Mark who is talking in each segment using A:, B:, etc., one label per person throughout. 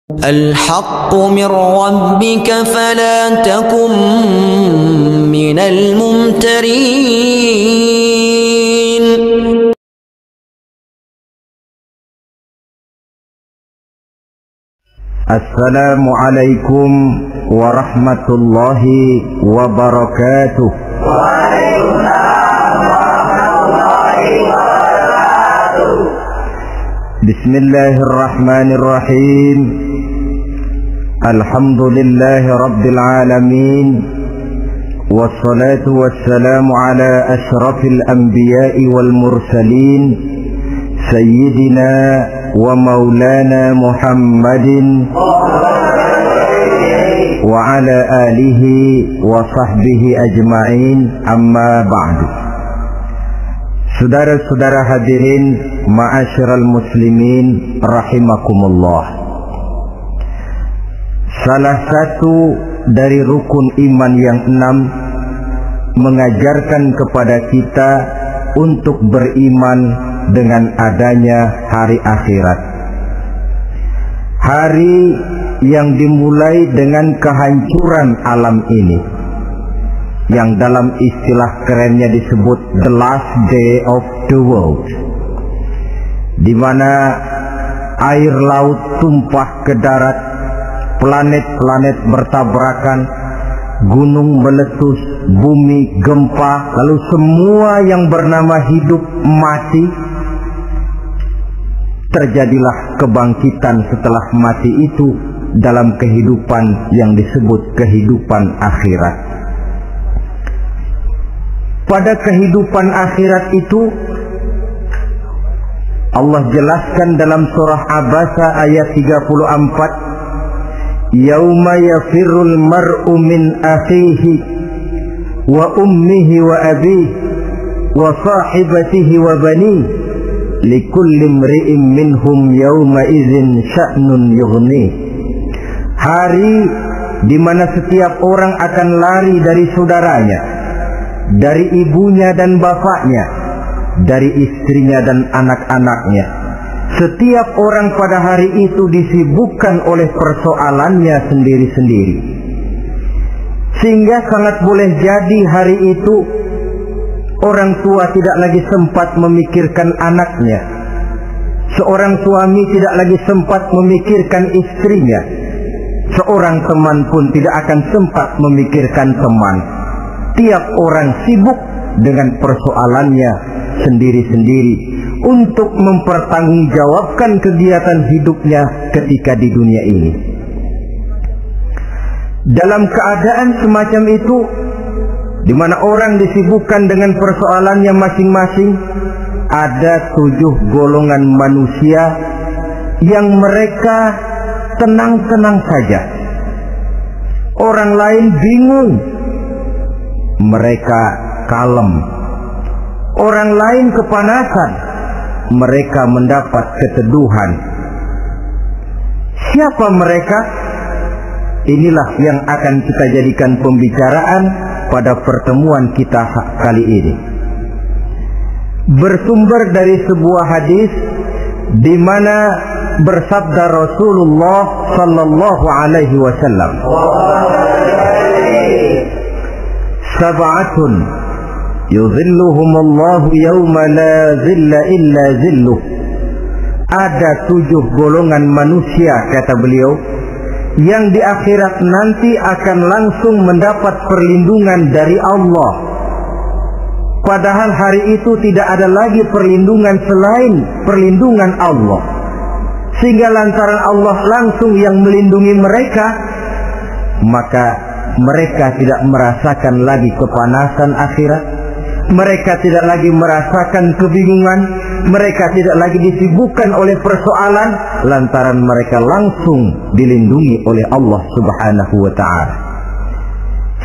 A: الحق من ربك فلا تكن من الممترين.
B: Assalamu alaikum warahmatullahi wabarakatuh. Waalaikumsalam warahmatullahi wabarakatuh. Bismillahirrahmanirrahim. Alhamdulillahi rabbil alamin. Wassalatu wassalamu ala ashrafil anbiya'i wal mursalin, Sayyidina wa maulana Muhammadin wa ala alihi wa sahbihi ajma'in, amma ba'du. Saudara-saudara hadirin ma'asyiral muslimin rahimakumullah. Salah satu dari rukun iman yang 6 mengajarkan kepada kita untuk beriman dengan adanya hari akhirat. Hari yang dimulai dengan kehancuran alam ini, yang dalam istilah kerennya disebut the last day of the world, di mana air laut tumpah ke darat, planet-planet bertabrakan, gunung meletus, bumi gempa, lalu semua yang bernama hidup mati. Terjadilah kebangkitan setelah mati itu dalam kehidupan yang disebut kehidupan akhirat. Pada kehidupan akhirat itu Allah jelaskan dalam surah Abasa ayat 34, Yauma yafirrul mar'u min akhihi wa ummihi wa abihi wa sahibatihi wa banihi likulli imri'in minhum yawma idzin sya'nun yughni. Hari di mana setiap orang akan lari dari saudaranya, dari ibunya dan bapaknya, dari istrinya dan anak-anaknya. Setiap orang pada hari itu disibukkan oleh persoalannya sendiri-sendiri. Sehingga sangat boleh jadi hari itu orang tua tidak lagi sempat memikirkan anaknya. Seorang suami tidak lagi sempat memikirkan istrinya. Seorang teman pun tidak akan sempat memikirkan teman. Tiap orang sibuk dengan persoalannya sendiri-sendiri untuk mempertanggungjawabkan kegiatan hidupnya ketika di dunia ini. Dalam keadaan semacam itu, di mana orang disibukkan dengan persoalannya masing-masing, ada 7 golongan manusia yang mereka tenang-tenang saja. Orang lain bingung, mereka kalem. Orang lain kepanasan, mereka mendapat keteduhan. Siapa mereka? Inilah yang akan kita jadikan pembicaraan pada pertemuan kita kali ini. Bersumber dari sebuah hadis di mana bersabda Rasulullah sallallahu alaihi wasallam, Sab'atun yuzilluhumullahu yawma la zilla illa zilluh. Ada 7 golongan manusia, kata beliau, yang di akhirat nanti akan langsung mendapat perlindungan dari Allah. Padahal hari itu tidak ada lagi perlindungan selain perlindungan Allah. Sehingga lantaran Allah langsung yang melindungi mereka, maka mereka tidak merasakan lagi kepanasan akhirat. Mereka tidak lagi merasakan kebingungan. Mereka tidak lagi disibukkan oleh persoalan, lantaran mereka langsung dilindungi oleh Allah subhanahu wa ta'ala.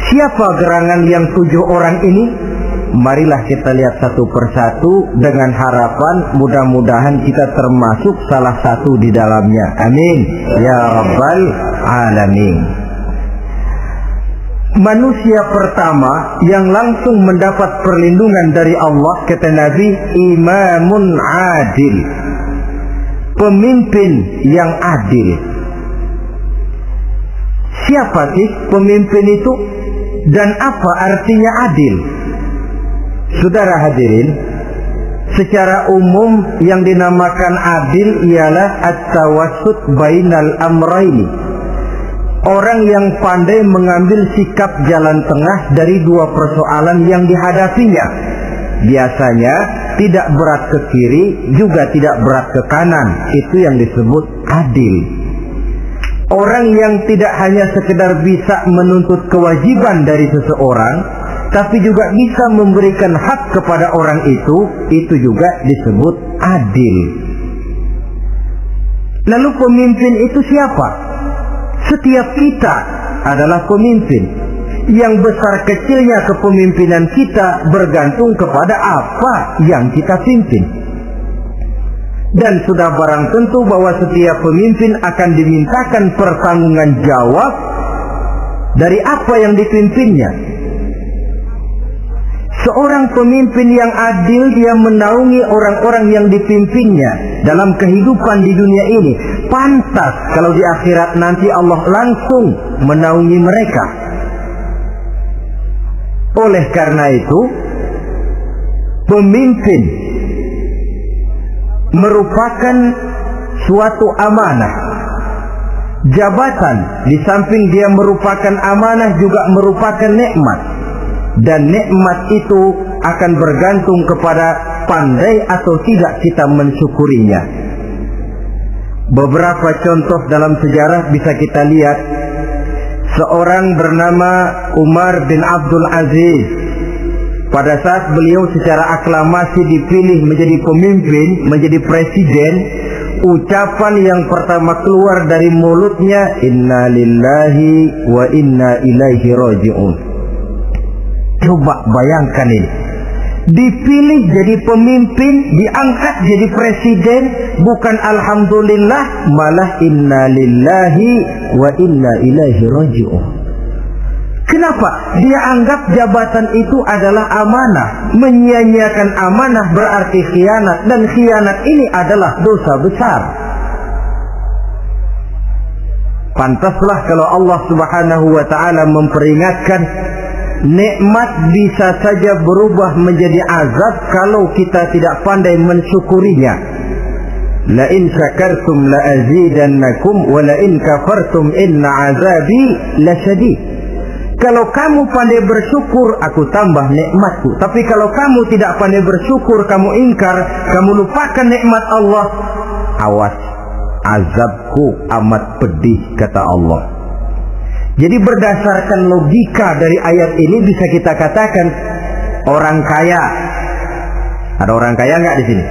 B: Siapa gerangan yang 7 orang ini? Marilah kita lihat satu persatu dengan harapan mudah-mudahan kita termasuk salah satu di dalamnya. Amin ya rabbal alamin. Manusia pertama yang langsung mendapat perlindungan dari Allah, kata Nabi, imamun adil, pemimpin yang adil. Siapa sih pemimpin itu dan apa artinya adil? Saudara hadirin, secara umum yang dinamakan adil ialah at-tawassut bainal amraini. Orang yang pandai mengambil sikap jalan tengah dari dua persoalan yang dihadapinya. Biasanya tidak berat ke kiri, juga tidak berat ke kanan. Itu yang disebut adil. Orang yang tidak hanya sekedar bisa menuntut kewajiban dari seseorang, tapi juga bisa memberikan hak kepada orang itu juga disebut adil. Lalu pemimpin itu siapa? Setiap kita adalah pemimpin. Yang besar kecilnya kepemimpinan kita bergantung kepada apa yang kita pimpin. Dan sudah barang tentu bahwa setiap pemimpin akan dimintakan pertanggunggan jawab dari apa yang dipimpinnya. Seorang pemimpin yang adil, dia menaungi orang-orang yang dipimpinnya dalam kehidupan di dunia ini. Pantas kalau di akhirat nanti Allah langsung menaungi mereka. Oleh karena itu, pemimpin merupakan suatu amanah. Jabatan di samping dia merupakan amanah juga merupakan nikmat. Dan nikmat itu akan bergantung kepada pandai atau tidak kita mensyukurinya. Beberapa contoh dalam sejarah bisa kita lihat. Seorang bernama Umar bin Abdul Aziz. Pada saat beliau secara aklamasi dipilih menjadi pemimpin, menjadi presiden, ucapan yang pertama keluar dari mulutnya, inna lillahi wa inna ilaihi raji'un. Coba bayangkan ini. Dipilih jadi pemimpin, diangkat jadi presiden, bukan alhamdulillah, malah inna lillahi wa inna ilaihi raji'un. Kenapa? Dia anggap jabatan itu adalah amanah. Menyia-nyiakan amanah berarti khianat, dan khianat ini adalah dosa besar. Pantaslah kalau Allah Subhanahu wa taala memperingatkan, nikmat bisa saja berubah menjadi azab kalau kita tidak pandai mensyukurinya. La in syakartum la azidannakum wa la in kafartum inna azabi lasyadid. Kalau kamu pandai bersyukur, aku tambah nikmatku. Tapi kalau kamu tidak pandai bersyukur, kamu ingkar, kamu lupakan nikmat Allah, awas, azabku amat pedih, kata Allah. Jadi berdasarkan logika dari ayat ini bisa kita katakan orang kaya. Ada orang kaya nggak di sini?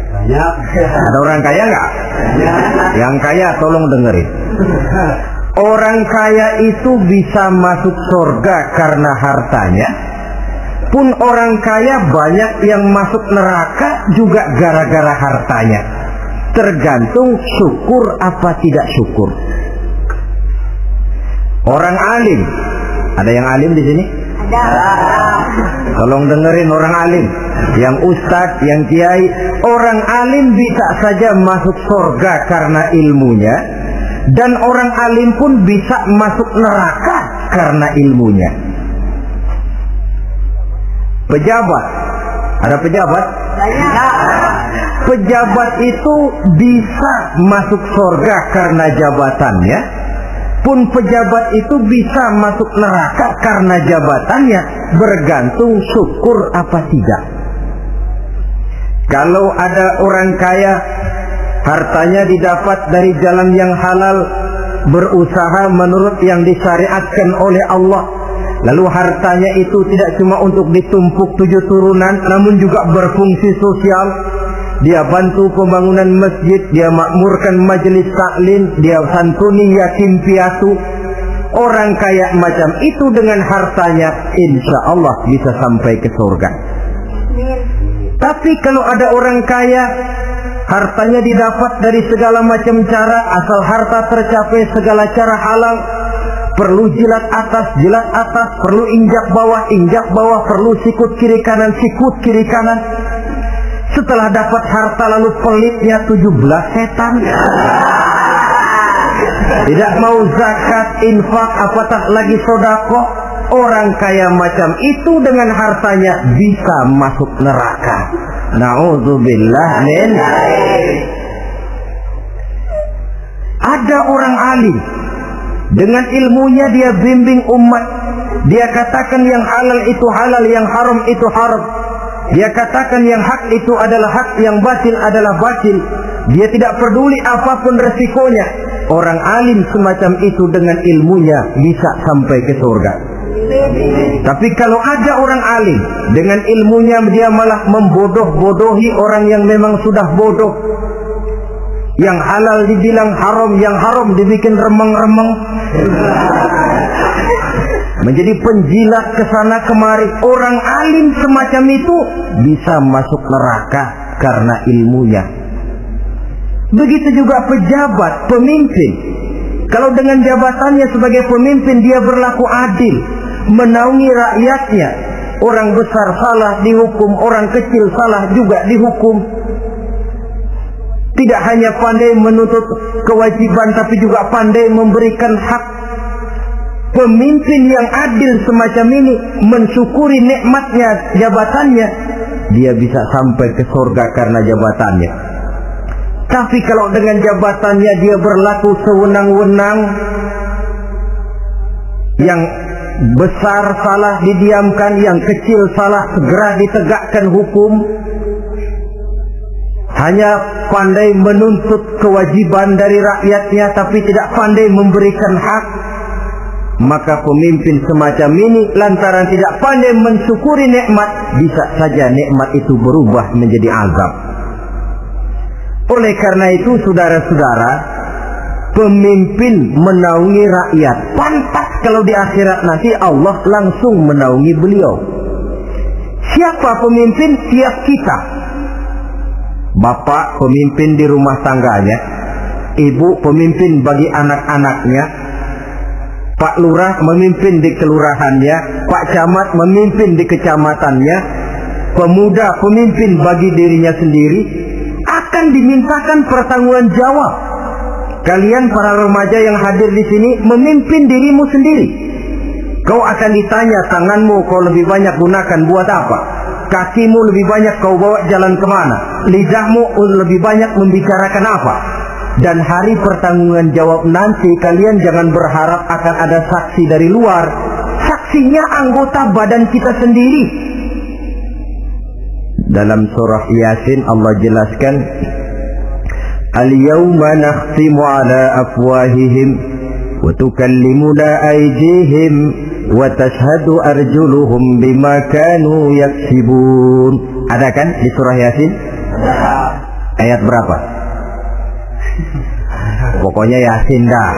B: Banyak. Ada orang kaya nggak? Yang kaya tolong dengerin. Orang kaya itu bisa masuk surga karena hartanya. Pun orang kaya banyak yang masuk neraka juga gara-gara hartanya. Tergantung syukur apa tidak syukur. Orang alim, ada yang alim di sini? Ada. Tolong dengerin orang alim, yang ustadz, yang kiai. Orang alim bisa saja masuk surga karena ilmunya, dan orang alim pun bisa masuk neraka karena ilmunya. Pejabat, ada pejabat? Pejabat itu bisa masuk surga karena jabatannya, pun pejabat itu bisa masuk neraka karena jabatannya, bergantung syukur apa tidak. Kalau ada orang kaya, hartanya didapat dari jalan yang halal, berusaha menurut yang disyariatkan oleh Allah, lalu hartanya itu tidak cuma untuk ditumpuk 7 turunan, namun juga berfungsi sosial. Dia bantu pembangunan masjid, dia makmurkan majelis taklim, dia santuni yatim piatu. Orang kaya macam itu dengan hartanya, insya Allah bisa sampai ke surga. Tapi kalau ada orang kaya, hartanya didapat dari segala macam cara, asal harta tercapai segala cara halal. Perlu jilat atas, perlu injak bawah, perlu sikut kiri kanan, sikut kiri kanan. Setelah dapat harta lalu pelitnya 17 setan. tidak mau zakat, infak, apatah lagi sedekah. Orang kaya macam itu dengan hartanya bisa masuk neraka. Na'udzubillah min. Ada orang alim, dengan ilmunya dia bimbing umat. Dia katakan yang halal itu halal, yang haram itu haram. Dia katakan yang hak itu adalah hak, yang batil adalah batil. Dia tidak peduli apapun resikonya. Orang alim semacam itu dengan ilmunya bisa sampai ke surga. Tapi kalau ada orang alim dengan ilmunya dia malah membodoh-bodohi orang yang memang sudah bodoh. Yang halal dibilang haram, yang haram dibikin remeng-remeng. Menjadi penjilat kesana kemari. Orang alim semacam itu bisa masuk neraka karena ilmunya. Begitu juga pejabat, pemimpin. Kalau dengan jabatannya sebagai pemimpin dia berlaku adil, menaungi rakyatnya. Orang besar salah dihukum, orang kecil salah juga dihukum. Tidak hanya pandai menuntut kewajiban, tapi juga pandai memberikan hak. Pemimpin yang adil semacam ini mensyukuri nikmatnya jabatannya, dia bisa sampai ke surga karena jabatannya. Tapi kalau dengan jabatannya dia berlaku sewenang-wenang, yang besar salah didiamkan, yang kecil salah segera ditegakkan hukum, hanya pandai menuntut kewajiban dari rakyatnya tapi tidak pandai memberikan hak, maka pemimpin semacam ini lantaran tidak pandai mensyukuri nikmat, bisa saja nikmat itu berubah menjadi azab. Oleh karena itu saudara-saudara, pemimpin menaungi rakyat, pantas kalau di akhirat nanti Allah langsung menaungi beliau. Siapa pemimpin? Siap kita. Bapak pemimpin di rumah tangganya, ibu pemimpin bagi anak-anaknya, Pak Lurah memimpin di kelurahannya, Pak Camat memimpin di kecamatannya, pemuda pemimpin bagi dirinya sendiri, akan dimintakan pertanggungan jawab. Kalian para remaja yang hadir di sini memimpin dirimu sendiri. Kau akan ditanya, tanganmu kau lebih banyak gunakan buat apa? Kakimu lebih banyak kau bawa jalan kemana? Lidahmu lebih banyak membicarakan apa? Dan hari pertanggungan jawab nanti kalian jangan berharap akan ada saksi dari luar. Saksinya anggota badan kita sendiri. Dalam surah Yasin Allah jelaskan, Al-yawma nakhtimu ala afwahihim wa tukallimuna aydihim wa tashhadu arjuluhum bima kanu yaksibun. Ada kan di surah Yasin? Ayat berapa? Pokoknya Yasin dah.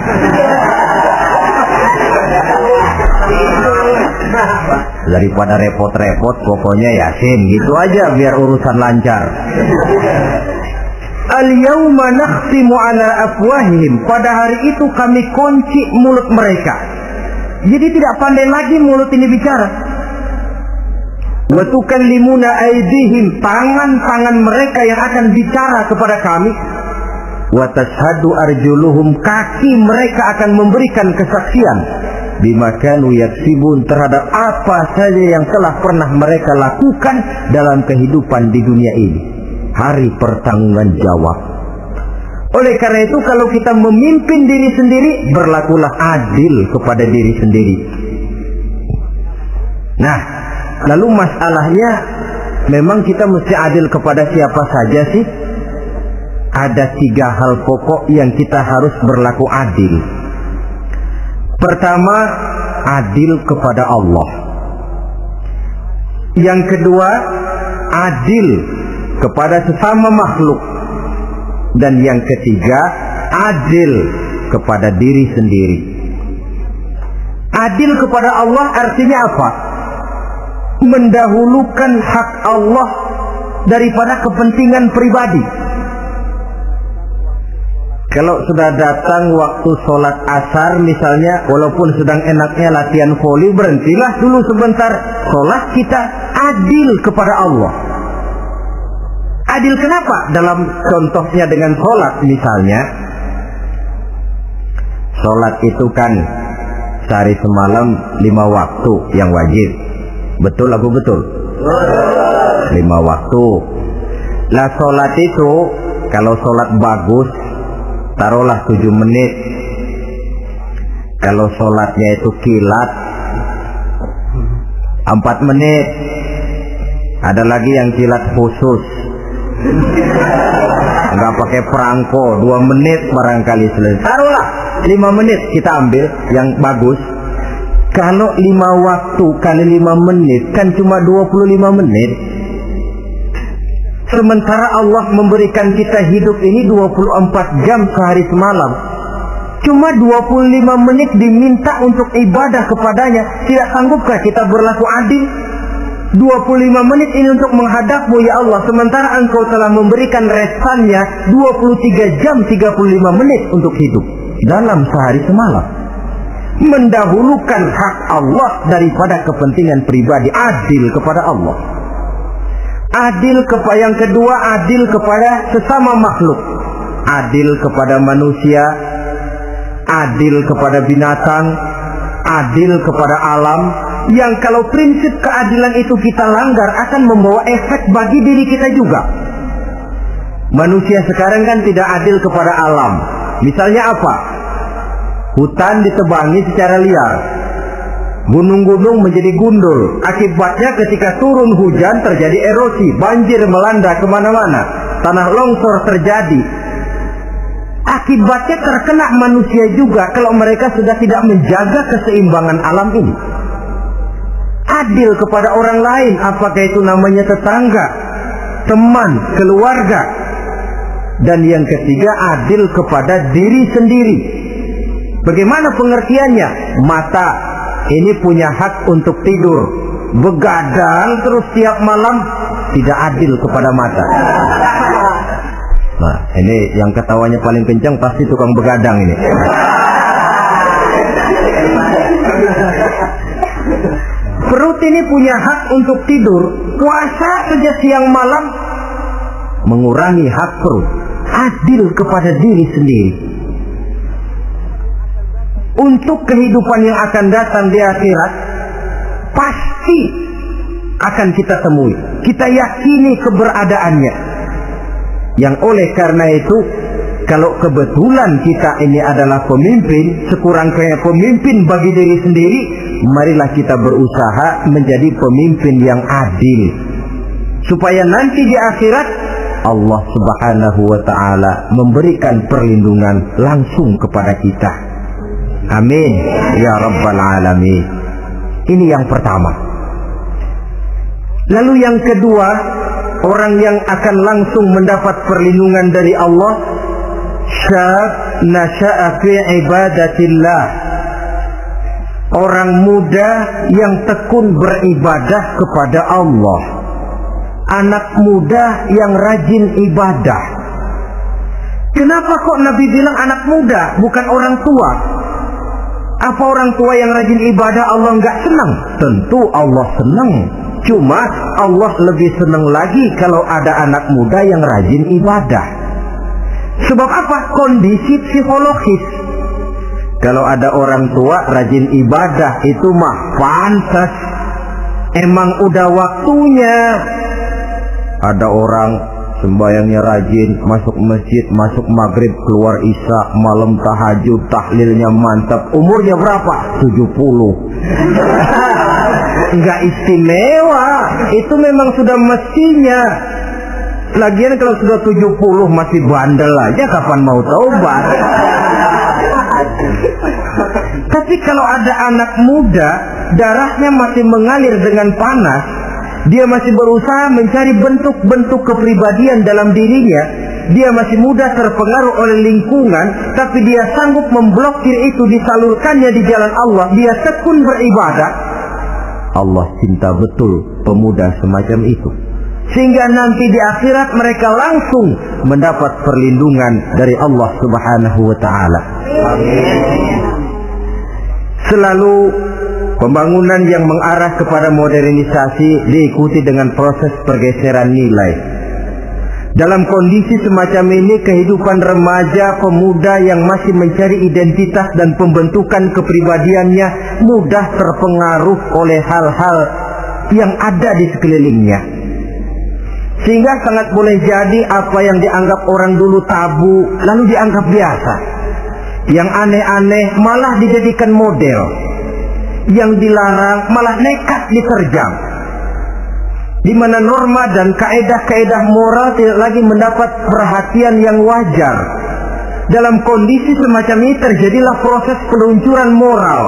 B: Daripada repot-repot, pokoknya Yasin gitu aja biar urusan lancar. Al-yawma nakhtimu ala afwahihim. Pada hari itu kami kunci mulut mereka. Jadi tidak pandai lagi mulut ini bicara. Wa tukallimuna aydihim, tangan-tangan mereka yang akan bicara kepada kami. Wa tashhadu arjuluhum, kaki mereka akan memberikan kesaksian bima kanu yaksibun, terhadap apa saja yang telah pernah mereka lakukan dalam kehidupan di dunia ini. Hari pertanggungan jawab. Oleh karena itu kalau kita memimpin diri sendiri, berlakulah adil kepada diri sendiri. Nah, lalu masalahnya memang kita mesti adil kepada siapa saja sih? Ada 3 hal pokok yang kita harus berlaku adil. Pertama, adil kepada Allah. Yang kedua, adil kepada sesama makhluk. Dan yang ketiga, adil kepada diri sendiri. Adil kepada Allah artinya apa? Mendahulukan hak Allah daripada kepentingan pribadi. Kalau sudah datang waktu sholat asar misalnya, walaupun sedang enaknya latihan voli, berhentilah dulu sebentar. Sholat kita adil kepada Allah. Adil kenapa? Dalam contohnya dengan sholat misalnya, Sholat itu kan sehari semalam 5 waktu yang wajib. Betul apa betul? 5 waktu. Lah sholat itu kalau sholat bagus taruhlah 7 menit. Kalau sholatnya itu kilat 4 menit. Ada lagi yang kilat khusus, nggak pakai perangko, 2 menit barangkali selesai. Taruhlah 5 menit kita ambil yang bagus. Kalau 5 waktu kali 5 menit kan cuma 25 menit. Sementara Allah memberikan kita hidup ini 24 jam sehari semalam. Cuma 25 menit diminta untuk ibadah kepadanya. Tidak sanggupkah kita berlaku adil? 25 menit ini untuk menghadapmu ya Allah. Sementara engkau telah memberikan resannya 23 jam 35 menit untuk hidup dalam sehari semalam. Mendahulukan hak Allah daripada kepentingan pribadi. Adil kepada Allah. Adil kepada yang kedua, adil kepada sesama makhluk. Adil kepada manusia, adil kepada binatang, adil kepada alam. Yang kalau prinsip keadilan itu kita langgar akan membawa efek bagi diri kita juga. Manusia sekarang kan tidak adil kepada alam. Misalnya apa? Hutan ditebangi secara liar, gunung-gunung menjadi gundul. Akibatnya ketika turun hujan terjadi erosi, banjir melanda kemana-mana, tanah longsor terjadi. Akibatnya terkena manusia juga kalau mereka sudah tidak menjaga keseimbangan alam ini. Adil kepada orang lain, apakah itu namanya tetangga, teman, keluarga. Dan yang ketiga, adil kepada diri sendiri. Bagaimana pengertiannya? Mata ini punya hak untuk tidur, begadang terus tiap malam, tidak adil kepada mata. Nah, ini yang ketawanya paling kencang pasti tukang begadang ini. Perut ini punya hak untuk tidur, puasa saja siang malam, mengurangi hak perut. Adil kepada diri sendiri. Untuk kehidupan yang akan datang di akhirat, pasti akan kita temui. Kita yakini keberadaannya. Yang oleh karena itu, kalau kebetulan kita ini adalah pemimpin, sekurang-kurangnya pemimpin bagi diri sendiri, marilah kita berusaha menjadi pemimpin yang adil. Supaya nanti di akhirat, Allah Subhanahu wa ta'ala memberikan perlindungan langsung kepada kita. Amin ya rabbal alamin. Ini yang pertama. Lalu yang kedua, orang yang akan langsung mendapat perlindungan dari Allah, syab nasha'a fi ibadatillah. Orang muda yang tekun beribadah kepada Allah. Anak muda yang rajin ibadah. Kenapa kok Nabi bilang anak muda, bukan orang tua? Apa orang tua yang rajin ibadah Allah nggak senang? Tentu Allah senang. Cuma Allah lebih senang lagi kalau ada anak muda yang rajin ibadah. Sebab apa? Kondisi psikologis. Kalau ada orang tua rajin ibadah itu mah pantas. Emang udah waktunya. Ada orang sembayangnya rajin, masuk masjid, masuk maghrib, keluar isya, malam tahajud, tahlilnya mantap. Umurnya berapa? 70. Enggak istimewa. Itu memang sudah mestinya. Lagian kalau sudah 70 masih bandel aja, kapan mau taubat? Tapi kalau ada anak muda, darahnya masih mengalir dengan panas, dia masih berusaha mencari bentuk-bentuk kepribadian dalam dirinya. Dia masih mudah terpengaruh oleh lingkungan, tapi dia sanggup memblokir itu, disalurkannya di jalan Allah. Dia tekun beribadah. Allah cinta betul pemuda semacam itu. Sehingga nanti di akhirat mereka langsung mendapat perlindungan dari Allah Subhanahu wa ta'ala. Selalu pembangunan yang mengarah kepada modernisasi diikuti dengan proses pergeseran nilai. Dalam kondisi semacam ini, kehidupan remaja pemuda yang masih mencari identitas dan pembentukan kepribadiannya mudah terpengaruh oleh hal-hal yang ada di sekelilingnya. Sehingga sangat boleh jadi apa yang dianggap orang dulu tabu lalu dianggap biasa. Yang aneh-aneh malah dijadikan model. Yang dilarang malah nekat diterjang. Di mana norma dan kaedah-kaedah moral tidak lagi mendapat perhatian yang wajar. Dalam kondisi semacam ini terjadilah proses peluncuran moral,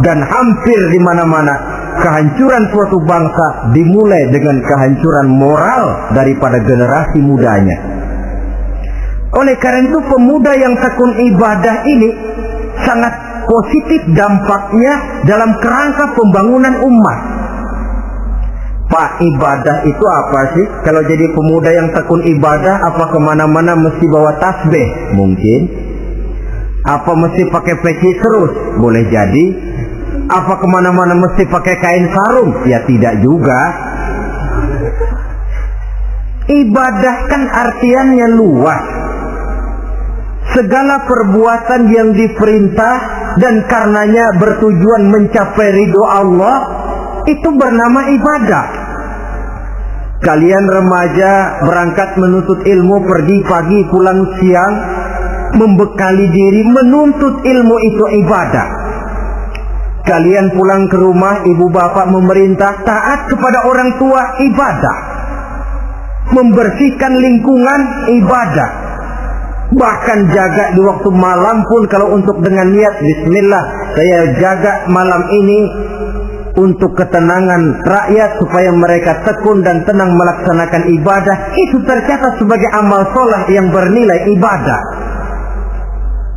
B: dan hampir di mana-mana kehancuran suatu bangsa dimulai dengan kehancuran moral daripada generasi mudanya. Oleh karena itu, pemuda yang tekun ibadah ini sangat positif dampaknya dalam kerangka pembangunan umat. Pak, ibadah itu apa sih? Kalau jadi pemuda yang tekun ibadah, apa kemana-mana mesti bawa tasbih? Mungkin. Apa mesti pakai peci terus? Boleh jadi. Apa kemana-mana mesti pakai kain sarung? Ya tidak juga. Ibadah kan artiannya luas. Segala perbuatan yang diperintah dan karenanya bertujuan mencapai ridho Allah, itu bernama ibadah. Kalian remaja berangkat menuntut ilmu, pergi pagi pulang siang, membekali diri menuntut ilmu, itu ibadah. Kalian pulang ke rumah, ibu bapak memerintah taat kepada orang tua, ibadah. Membersihkan lingkungan, ibadah. Bahkan jaga di waktu malam pun, kalau untuk dengan niat bismillah, saya jaga malam ini untuk ketenangan rakyat supaya mereka tekun dan tenang melaksanakan ibadah, itu tercatat sebagai amal soleh yang bernilai ibadah.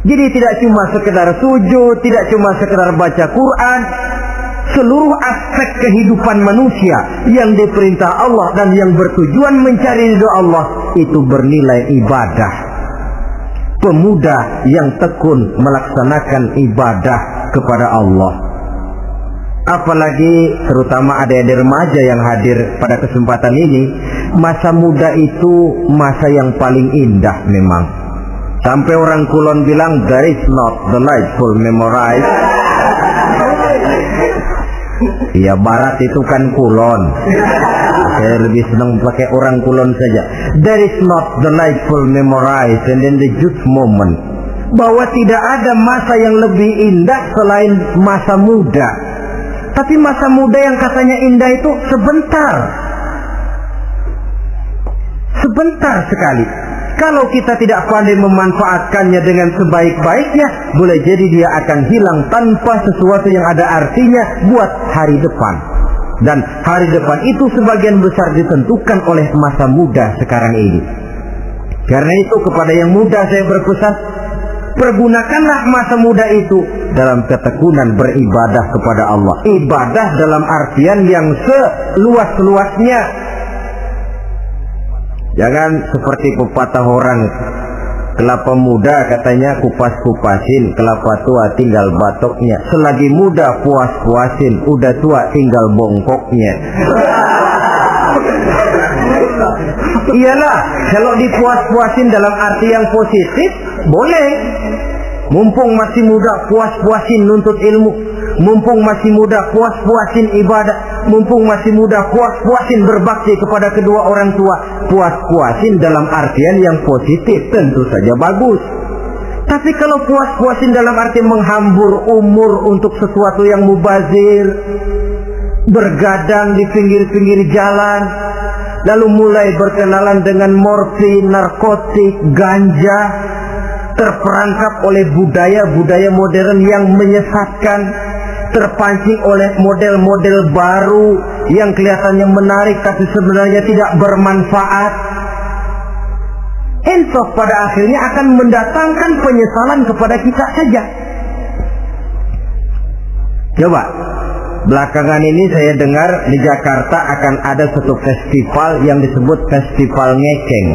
B: Jadi tidak cuma sekedar sujud, tidak cuma sekedar baca Quran, seluruh aspek kehidupan manusia yang diperintah Allah dan yang bertujuan mencari ridho Allah itu bernilai ibadah. Pemuda yang tekun melaksanakan ibadah kepada Allah, apalagi terutama adik-adik remaja yang hadir pada kesempatan ini, masa muda itu masa yang paling indah memang. Sampai orang Kulon bilang, there is not delightful memorize. Ya, barat itu kan Kulon. Saya lebih senang pakai orang Kulon saja. There is not delightful memorize and then the youth moment. Bahwa tidak ada masa yang lebih indah selain masa muda. Tapi masa muda yang katanya indah itu sebentar. Sebentar sekali. Kalau kita tidak pandai memanfaatkannya dengan sebaik-baiknya, boleh jadi dia akan hilang tanpa sesuatu yang ada artinya buat hari depan. Dan hari depan itu sebagian besar ditentukan oleh masa muda sekarang ini. Karena itu kepada yang muda saya berpesan, pergunakanlah masa muda itu dalam ketekunan beribadah kepada Allah. Ibadah dalam artian yang seluas-luasnya. Jangan seperti pepatah orang, kelapa muda katanya kupas-kupasin, kelapa tua tinggal batoknya. Selagi muda puas-puasin, udah tua tinggal bongkoknya. Iyalah, kalau dipuas-puasin dalam arti yang positif, boleh. Mumpung masih muda, puas-puasin nuntut ilmu. Mumpung masih muda, puas-puasin ibadah. Mumpung masih muda, puas-puasin berbakti kepada kedua orang tua. Puas-puasin dalam artian yang positif, tentu saja bagus. Tapi kalau puas-puasin dalam arti menghambur umur untuk sesuatu yang mubazir, bergadang di pinggir-pinggir jalan, lalu mulai berkenalan dengan morfin, narkotik, ganja, terperangkap oleh budaya-budaya modern yang menyesatkan, terpancing oleh model-model baru yang kelihatannya menarik tapi sebenarnya tidak bermanfaat. Entah pada akhirnya akan mendatangkan penyesalan kepada kita saja. Coba, belakangan ini saya dengar di Jakarta akan ada satu festival yang disebut Festival Ngeceng.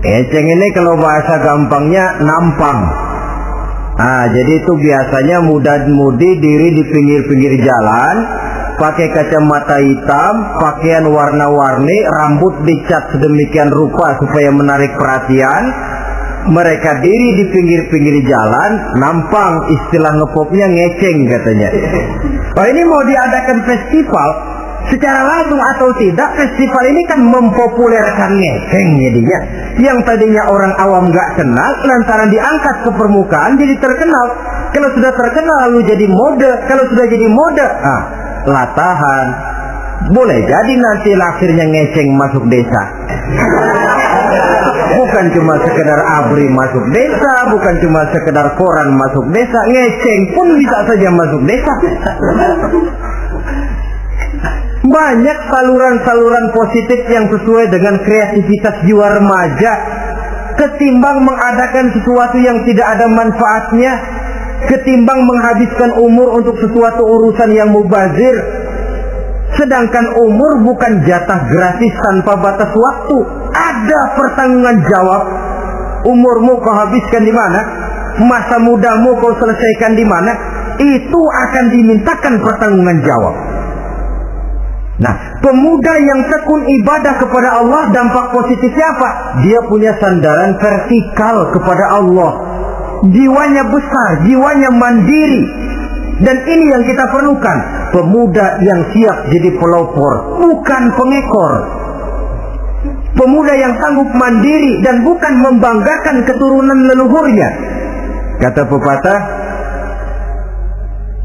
B: Ngeceng ini kalau bahasa gampangnya nampang. Jadi itu biasanya muda-mudi diri di pinggir-pinggir jalan, pakai kacamata hitam, pakaian warna-warni, rambut dicat sedemikian rupa supaya menarik perhatian. Mereka diri di pinggir-pinggir jalan, nampang, istilah ngepopnya ngeceng katanya. Oh, ini mau diadakan festival, secara langsung atau tidak, festival ini kan mempopulerkan ngeceng jadinya. Yang tadinya orang awam gak kenal, lantaran diangkat ke permukaan jadi terkenal. Kalau sudah terkenal lalu jadi mode, kalau sudah jadi mode, latahan. Boleh jadi nanti akhirnya ngeceng masuk desa. Bukan cuma sekedar abri masuk desa, bukan cuma sekedar koran masuk desa, ngeceng pun bisa saja masuk desa. Banyak saluran-saluran positif yang sesuai dengan kreativitas jiwa remaja, ketimbang mengadakan sesuatu yang tidak ada manfaatnya, ketimbang menghabiskan umur untuk sesuatu urusan yang mubazir. Sedangkan umur bukan jatah gratis tanpa batas waktu. Ada pertanggungan jawab. Umurmu kau habiskan di mana? Masa mudamu kau selesaikan di mana? Itu akan dimintakan pertanggungan jawab. Nah, pemuda yang tekun ibadah kepada Allah, dampak positifnya apa? Dia punya sandaran vertikal kepada Allah. Jiwanya besar, jiwanya mandiri. Dan ini yang kita perlukan, pemuda yang siap jadi pelopor, bukan pengekor. Pemuda yang sanggup mandiri dan bukan membanggakan keturunan leluhurnya. Kata pepatah,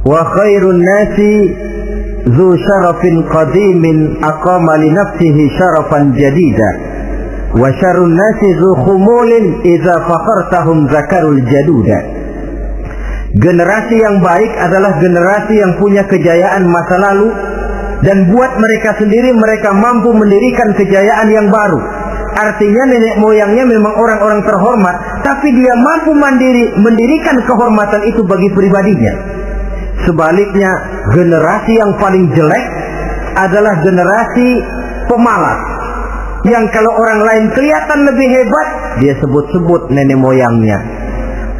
B: wa khairun nasi zu syarafin qadimin aqama li nafsihi syarafan jadida, wa syarrun nasi zu khumulin idza fakhartahum zakarul jaduda. Generasi yang baik adalah generasi yang punya kejayaan masa lalu, dan buat mereka sendiri mereka mampu mendirikan kejayaan yang baru. Artinya nenek moyangnya memang orang-orang terhormat, tapi dia mampu mandiri mendirikan kehormatan itu bagi pribadinya. Sebaliknya, generasi yang paling jelek adalah generasi pemalas, yang kalau orang lain kelihatan lebih hebat, dia sebut-sebut nenek moyangnya.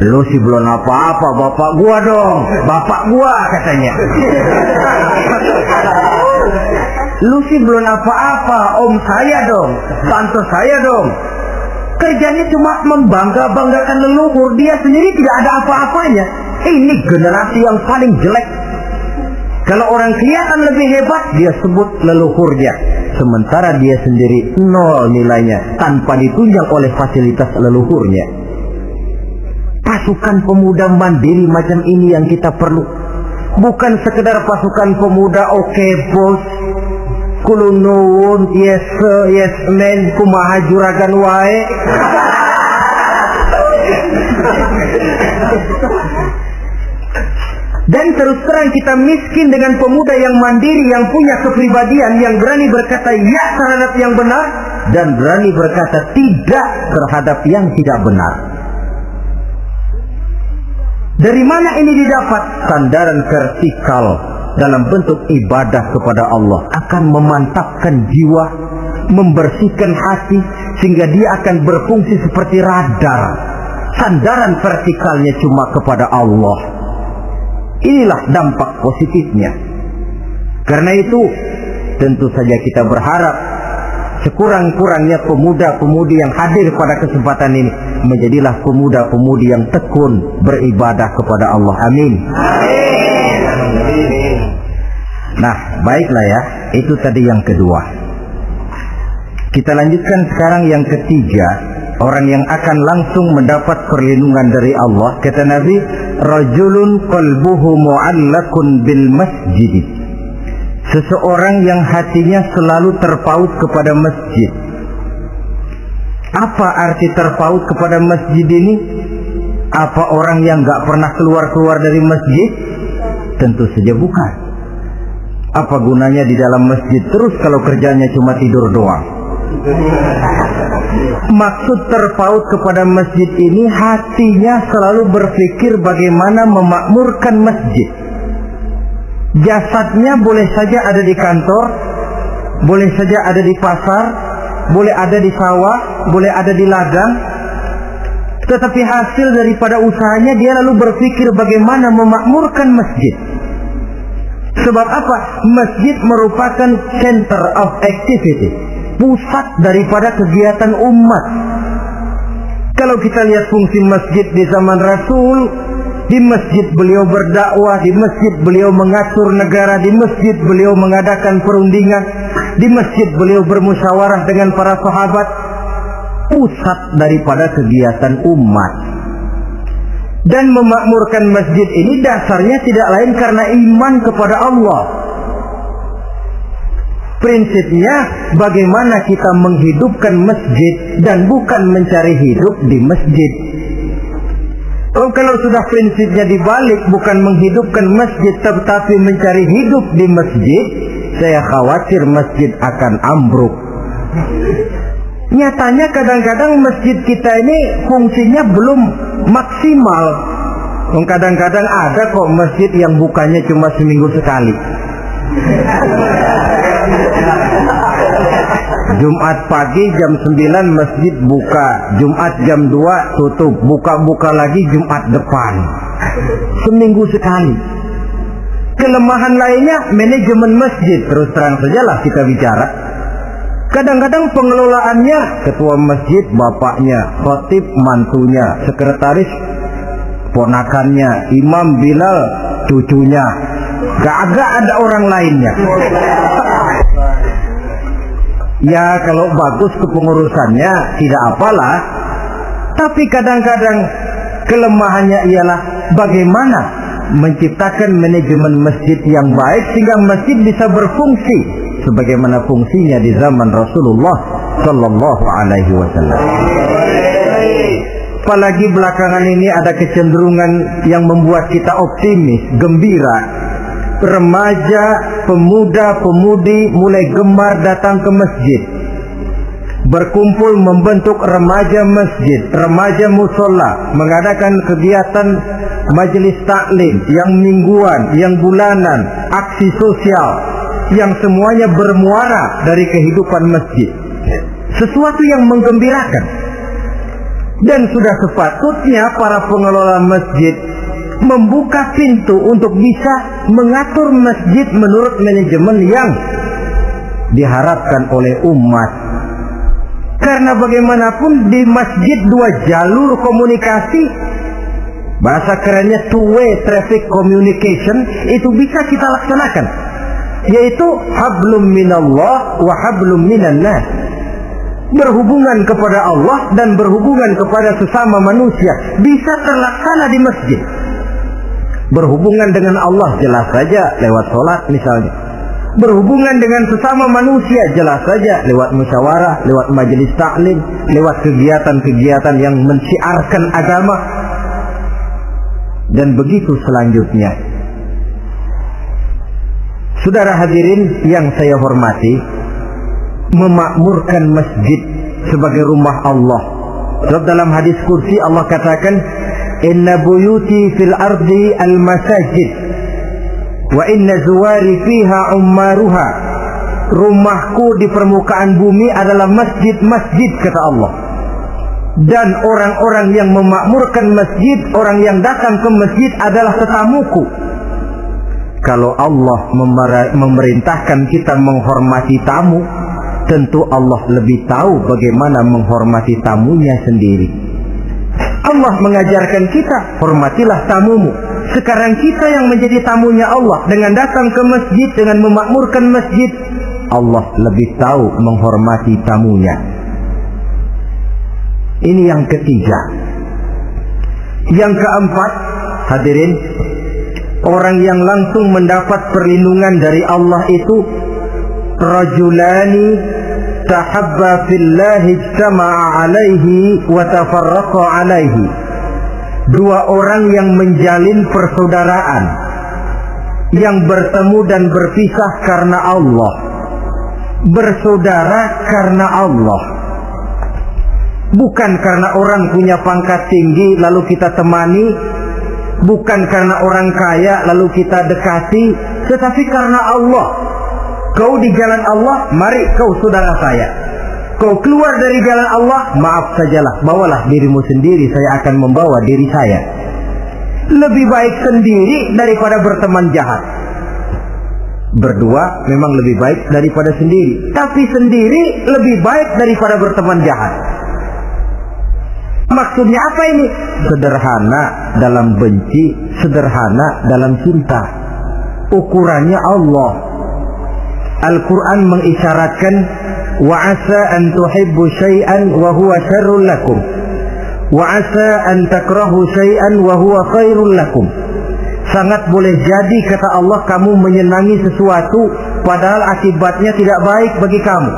B: Lu sih belum apa-apa, bapak gua dong, bapak gua katanya. Lu sih belum apa-apa, om saya dong, tante saya dong. Kerjanya cuma membangga-banggakan leluhur, dia sendiri tidak ada apa-apanya. Ini generasi yang paling jelek. Kalau orang kelihatan lebih hebat, dia sebut leluhurnya, sementara dia sendiri nol nilainya, tanpa ditunjang oleh fasilitas leluhurnya. Pasukan pemuda mandiri macam ini yang kita perlu. Bukan sekedar pasukan pemuda oke bos, kulun nuwun, yes man, kumaha juragan wae. Dan terus terang kita miskin dengan pemuda yang mandiri, yang punya kepribadian, yang berani berkata ya terhadap yang benar dan berani berkata tidak terhadap yang tidak benar. Dari mana ini didapat? Sandaran vertikal dalam bentuk ibadah kepada Allah akan memantapkan jiwa, membersihkan hati, sehingga dia akan berfungsi seperti radar. Sandaran vertikalnya cuma kepada Allah. Inilah dampak positifnya. Karena itu, tentu saja kita berharap sekurang-kurangnya pemuda-pemudi yang hadir pada kesempatan ini menjadilah pemuda-pemudi yang tekun beribadah kepada Allah. Amin. Nah, baiklah ya, itu tadi yang kedua. Kita lanjutkan sekarang yang ketiga, orang yang akan langsung mendapat perlindungan dari Allah. Kata Nabi, rajulun qalbuhu mu'allakun bil masjid. Seseorang yang hatinya selalu terpaut kepada masjid. Apa arti terpaut kepada masjid ini? Apa orang yang gak pernah keluar-keluar dari masjid? Tentu saja bukan. Apa gunanya di dalam masjid terus kalau kerjanya cuma tidur doang? Maksud terpaut kepada masjid ini, hatinya selalu berpikir bagaimana memakmurkan masjid. Jasadnya boleh saja ada di kantor, boleh saja ada di pasar, boleh ada di sawah, boleh ada di ladang, tetapi hasil daripada usahanya dia lalu berpikir bagaimana memakmurkan masjid. Sebab apa? Masjid merupakan center of activity, pusat daripada kegiatan umat. Kalau kita lihat fungsi masjid di zaman Rasul, di masjid beliau berdakwah, di masjid beliau mengatur negara, di masjid beliau mengadakan perundingan, di masjid beliau bermusyawarah dengan para sahabat. Pusat daripada kegiatan umat. Dan memakmurkan masjid ini dasarnya tidak lain karena iman kepada Allah. Prinsipnya bagaimana kita menghidupkan masjid dan bukan mencari hidup di masjid. Kalau sudah prinsipnya dibalik, bukan menghidupkan masjid tetapi mencari hidup di masjid, saya khawatir masjid akan ambruk. Nyatanya kadang-kadang masjid kita ini fungsinya belum maksimal. Kadang-kadang ada kok masjid yang bukanya cuma seminggu sekali. Jumat pagi jam 9 masjid buka, Jumat jam 2 tutup, buka-buka lagi Jumat depan. Seminggu sekali. Kelemahan lainnya manajemen masjid. Terus terang sajalah kita bicara. Kadang-kadang pengelolaannya ketua masjid bapaknya, khatib mantunya, sekretaris ponakannya, imam Bilal cucunya. Gak ada orang lainnya. Ya kalau bagus kepengurusannya tidak apalah. Tapi kadang-kadang kelemahannya ialah bagaimana menciptakan manajemen masjid yang baik sehingga masjid bisa berfungsi sebagaimana fungsinya di zaman Rasulullah Sallallahu Alaihi Wasallam. Apalagi belakangan ini ada kecenderungan yang membuat kita optimis, gembira. Remaja, pemuda, pemudi mulai gemar datang ke masjid, berkumpul membentuk remaja masjid, remaja musola, mengadakan kegiatan majelis taklim yang mingguan, yang bulanan, aksi sosial, yang semuanya bermuara dari kehidupan masjid. Sesuatu yang menggembirakan. Dan sudah sepatutnya para pengelola masjid membuka pintu untuk bisa mengatur masjid menurut manajemen yang diharapkan oleh umat. Karena bagaimanapun di masjid dua jalur komunikasi, bahasa kerennya two-way traffic communication, itu bisa kita laksanakan, yaitu hablum minallah wa hablum minan nas. Berhubungan kepada Allah dan berhubungan kepada sesama manusia bisa terlaksana di masjid. Berhubungan dengan Allah jelas saja lewat sholat misalnya. Berhubungan dengan sesama manusia jelas saja lewat musyawarah, lewat majelis taklim, lewat kegiatan-kegiatan yang mensiarkan agama. Dan begitu selanjutnya. Saudara hadirin yang saya hormati, memakmurkan masjid sebagai rumah Allah. Sebab dalam hadis kursi Allah katakan, inna buyuti fil ardi al masajid wa inna zuwari fiha ummaruha. Rumahku di permukaan bumi adalah masjid-masjid, kata Allah. Dan orang-orang yang memakmurkan masjid, orang yang datang ke masjid adalah tetamuku. Kalau Allah memerintahkan kita menghormati tamu, tentu Allah lebih tahu bagaimana menghormati tamunya sendiri. Allah mengajarkan kita, hormatilah tamumu. Sekarang kita yang menjadi tamunya Allah dengan datang ke masjid, dengan memakmurkan masjid, Allah lebih tahu menghormati tamunya. Ini yang ketiga. Yang keempat, hadirin, orang yang langsung mendapat perlindungan dari Allah itu rajulani tahabba fillahi ijtama'a alaihi wa tafarraqa alaihi. Dua orang yang menjalin persaudaraan, yang bertemu dan berpisah karena Allah, bersaudara karena Allah. Bukan karena orang punya pangkat tinggi lalu kita temani, bukan karena orang kaya lalu kita dekati, tetapi karena Allah. Kau di jalan Allah, mari kau saudara saya. Kau keluar dari jalan Allah, maaf sajalah, bawalah dirimu sendiri, saya akan membawa diri saya. Lebih baik sendiri daripada berteman jahat. Berdua memang lebih baik daripada sendiri, tapi sendiri lebih baik daripada berteman jahat. Maksudnya apa ini? Sederhana dalam benci, sederhana dalam cinta. Ukurannya Allah. Al-Quran mengisyaratkan, wa asa an tuhibbu syai'an wa huwa syarrul lakum, wa asa an takrahu syai'an wa huwa khairul lakum. Sangat boleh jadi, kata Allah, kamu menyenangi sesuatu padahal akibatnya tidak baik bagi kamu.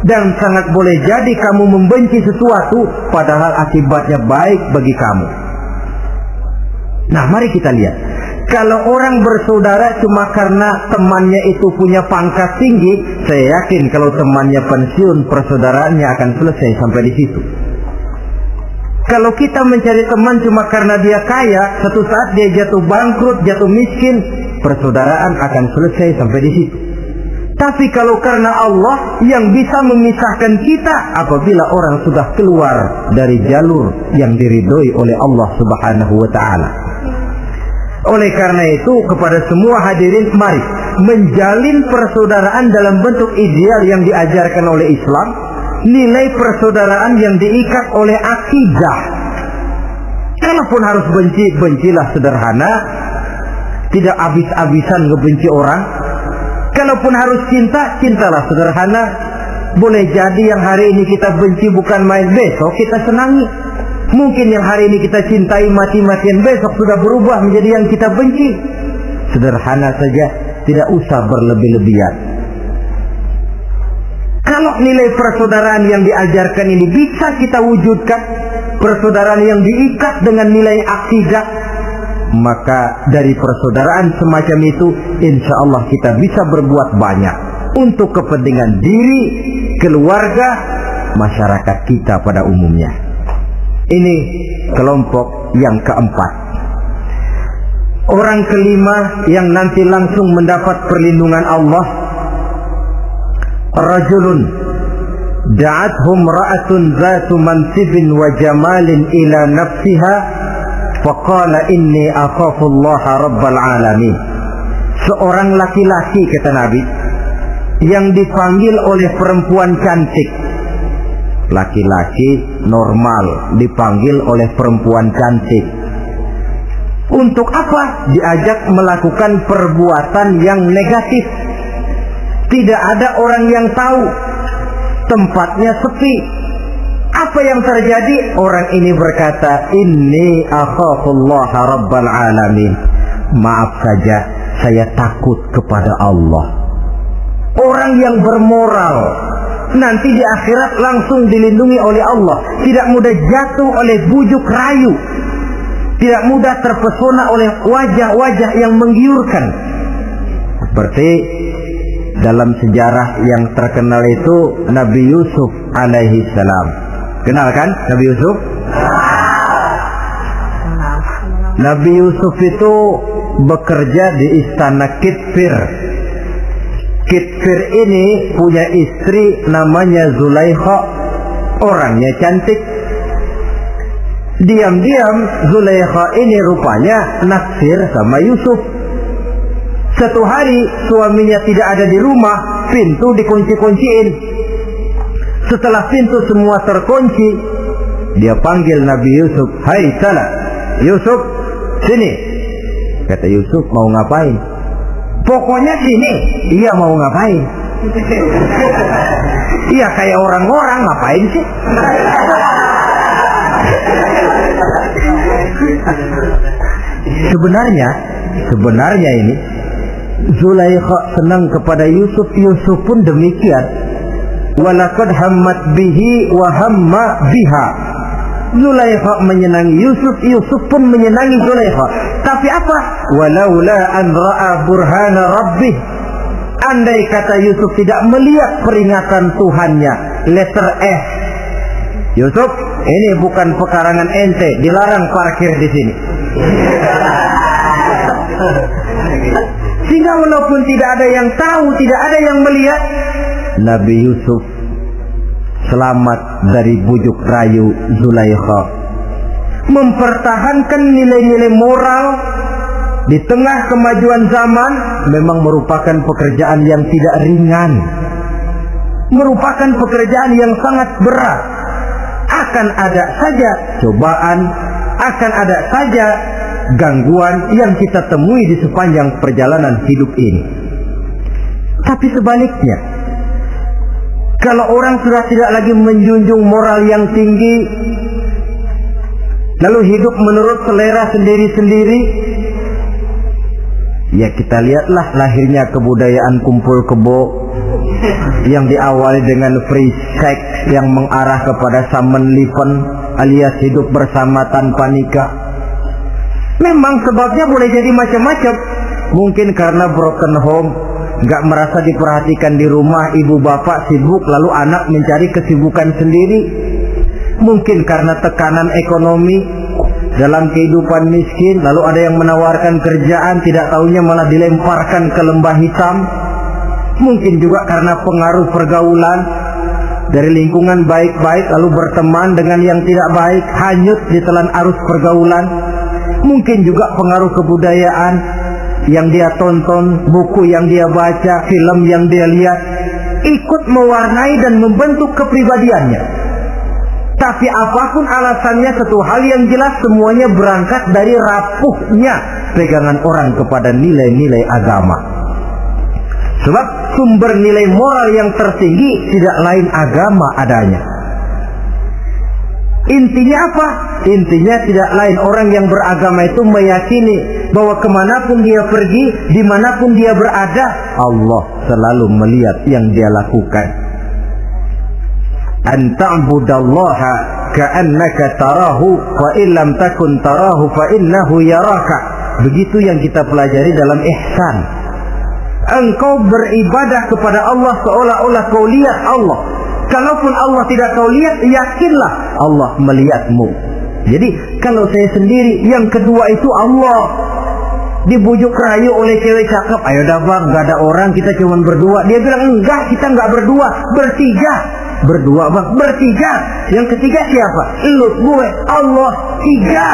B: Dan sangat boleh jadi kamu membenci sesuatu padahal akibatnya baik bagi kamu. Nah, mari kita lihat. Kalau orang bersaudara cuma karena temannya itu punya pangkat tinggi, saya yakin kalau temannya pensiun, persaudaraannya akan selesai sampai di situ. Kalau kita mencari teman cuma karena dia kaya, satu saat dia jatuh bangkrut, jatuh miskin, persaudaraan akan selesai sampai di situ. Tapi kalau karena Allah yang bisa memisahkan kita apabila orang sudah keluar dari jalur yang diridhoi oleh Allah Subhanahu wa ta'ala. Oleh karena itu, kepada semua hadirin, mari menjalin persaudaraan dalam bentuk ideal yang diajarkan oleh Islam. Nilai persaudaraan yang diikat oleh akidah. Kalaupun harus benci, bencilah sederhana, tidak habis-habisan ngebenci orang. Kalaupun harus cinta, cintalah sederhana. Boleh jadi yang hari ini kita benci bukan main, besok kita senangi. Mungkin yang hari ini kita cintai mati-matian, besok sudah berubah menjadi yang kita benci. Sederhana saja, tidak usah berlebih-lebihan. Kalau nilai persaudaraan yang diajarkan ini bisa kita wujudkan, persaudaraan yang diikat dengan nilai akidah, maka dari persaudaraan semacam itu insya Allah kita bisa berbuat banyak untuk kepentingan diri, keluarga, masyarakat kita pada umumnya. Ini kelompok yang keempat. Orang kelima yang nanti langsung mendapat perlindungan Allah, rajulun da'athum ra'atun zatu mansibin wa jamalin ila nafsiha faqala inni akhafullaha rabbal alamin. Seorang laki-laki, kata Nabi, yang dipanggil oleh perempuan cantik. Laki-laki normal dipanggil oleh perempuan cantik. Untuk apa? Diajak melakukan perbuatan yang negatif. Tidak ada orang yang tahu. Tempatnya sepi. Apa yang terjadi? Orang ini berkata, inni akhafullaha rabbal alamin. Maaf saja, saya takut kepada Allah. Orang yang bermoral nanti di akhirat langsung dilindungi oleh Allah. Tidak mudah jatuh oleh bujuk rayu. Tidak mudah terpesona oleh wajah-wajah yang menggiurkan. Seperti dalam sejarah yang terkenal itu Nabi Yusuf alaihi salam. Kenal kan Nabi Yusuf? Nabi Yusuf itu bekerja di istana Kitfir. Kitfir ini punya istri namanya Zulaikha. Orangnya cantik. Diam-diam Zulaikha ini rupanya naksir sama Yusuf. Satu hari suaminya tidak ada di rumah, pintu dikunci-kunciin. Setelah pintu semua terkunci, dia panggil Nabi Yusuf, "Hai salah, Yusuf, sini." Kata Yusuf, "Mau ngapain?" "Pokoknya sini." "Iya, mau ngapain?" "Iya, kayak orang-orang, ngapain sih?" Sebenarnya ini Zulaikha senang kepada Yusuf, Yusuf pun demikian. Walaqad hammat bihi wa hamma biha. Zulaikha menyenangi Yusuf, Yusuf pun menyenangi Zulaikha. Tapi apa? Walaula an ra'a burhana rabbih. Andai kata Yusuf tidak melihat peringatan Tuhannya, letter S. Yusuf, ini bukan pekarangan ente, dilarang parkir di sini. Sehingga walaupun tidak ada yang tahu, tidak ada yang melihat, Nabi Yusuf selamat dari bujuk rayu Zulaikha. Mempertahankan nilai-nilai moral, di tengah kemajuan zaman memang merupakan pekerjaan yang tidak ringan, merupakan pekerjaan yang sangat berat. Akan ada saja cobaan, akan ada saja gangguan yang kita temui di sepanjang perjalanan hidup ini. Tapi sebaliknya, kalau orang sudah tidak lagi menjunjung moral yang tinggi, lalu hidup menurut selera sendiri-sendiri, ya kita lihatlah lahirnya kebudayaan kumpul kebo yang diawali dengan free sex yang mengarah kepada samenleving alias hidup bersama tanpa nikah. Memang sebabnya boleh jadi macam-macam. Mungkin karena broken home, nggak merasa diperhatikan di rumah, ibu bapak sibuk lalu anak mencari kesibukan sendiri. Mungkin karena tekanan ekonomi dalam kehidupan miskin, lalu ada yang menawarkan kerjaan, tidak taunya malah dilemparkan ke lembah hitam. Mungkin juga karena pengaruh pergaulan dari lingkungan baik-baik lalu berteman dengan yang tidak baik, hanyut di telan arus pergaulan. Mungkin juga pengaruh kebudayaan yang dia tonton, buku yang dia baca, film yang dia lihat, ikut mewarnai dan membentuk kepribadiannya. Tapi apapun alasannya, satu hal yang jelas, semuanya berangkat dari rapuhnya pegangan orang kepada nilai-nilai agama. Sebab sumber nilai moral yang tertinggi tidak lain agama adanya. Intinya apa? Intinya tidak lain, orang yang beragama itu meyakini bahwa kemanapun dia pergi, dimanapun dia berada, Allah selalu melihat yang dia lakukan. An ta'budallaha ka'annaka tarahu fa illam takun tarahu fa innahu yaraka. Begitu yang kita pelajari dalam ihsan. Engkau beribadah kepada Allah seolah-olah kau lihat Allah. Kalaupun Allah tidak kau lihat, yakinlah Allah melihatmu. Jadi kalau saya sendiri, yang kedua itu Allah. Dibujuk rayu oleh cewek cakep, ayo dah bang, gak ada orang, kita cuma berdua. Dia bilang enggak, kita enggak berdua, bertiga. Berdua bang, bertiga. Yang ketiga siapa? Lu, gue, Allah, tiga.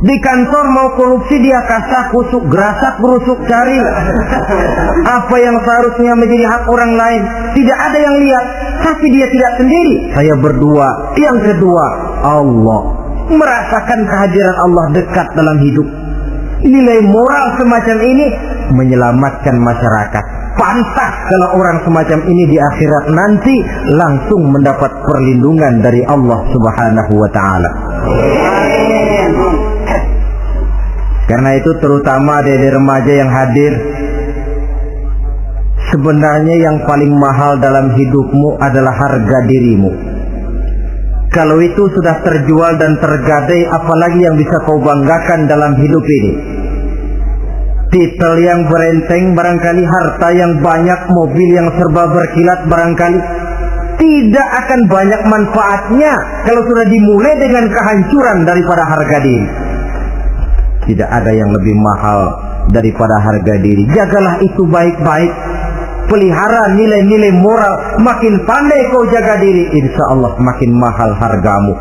B: Di kantor mau korupsi, dia kasak kusuk, gerasak berusuk, cari apa yang seharusnya menjadi hak orang lain. Tidak ada yang lihat, tapi dia tidak sendiri. Saya berdua. Yang kedua, Allah. Merasakan kehadiran Allah dekat dalam hidup. Nilai moral semacam ini menyelamatkan masyarakat. Pantas kalau orang semacam ini di akhirat nanti langsung mendapat perlindungan dari Allah Subhanahu wa ta'ala. Karena itu terutama dari remaja yang hadir, sebenarnya yang paling mahal dalam hidupmu adalah harga dirimu. Kalau itu sudah terjual dan tergadai, apalagi yang bisa kau banggakan dalam hidup ini? Titel yang berenteng barangkali, harta yang banyak, mobil yang serba berkilat barangkali. Tidak akan banyak manfaatnya kalau sudah dimulai dengan kehancuran daripada harga diri. Tidak ada yang lebih mahal daripada harga diri. Jagalah itu baik-baik. Pelihara nilai-nilai moral. Makin pandai kau jaga diri, insya Allah makin mahal hargamu.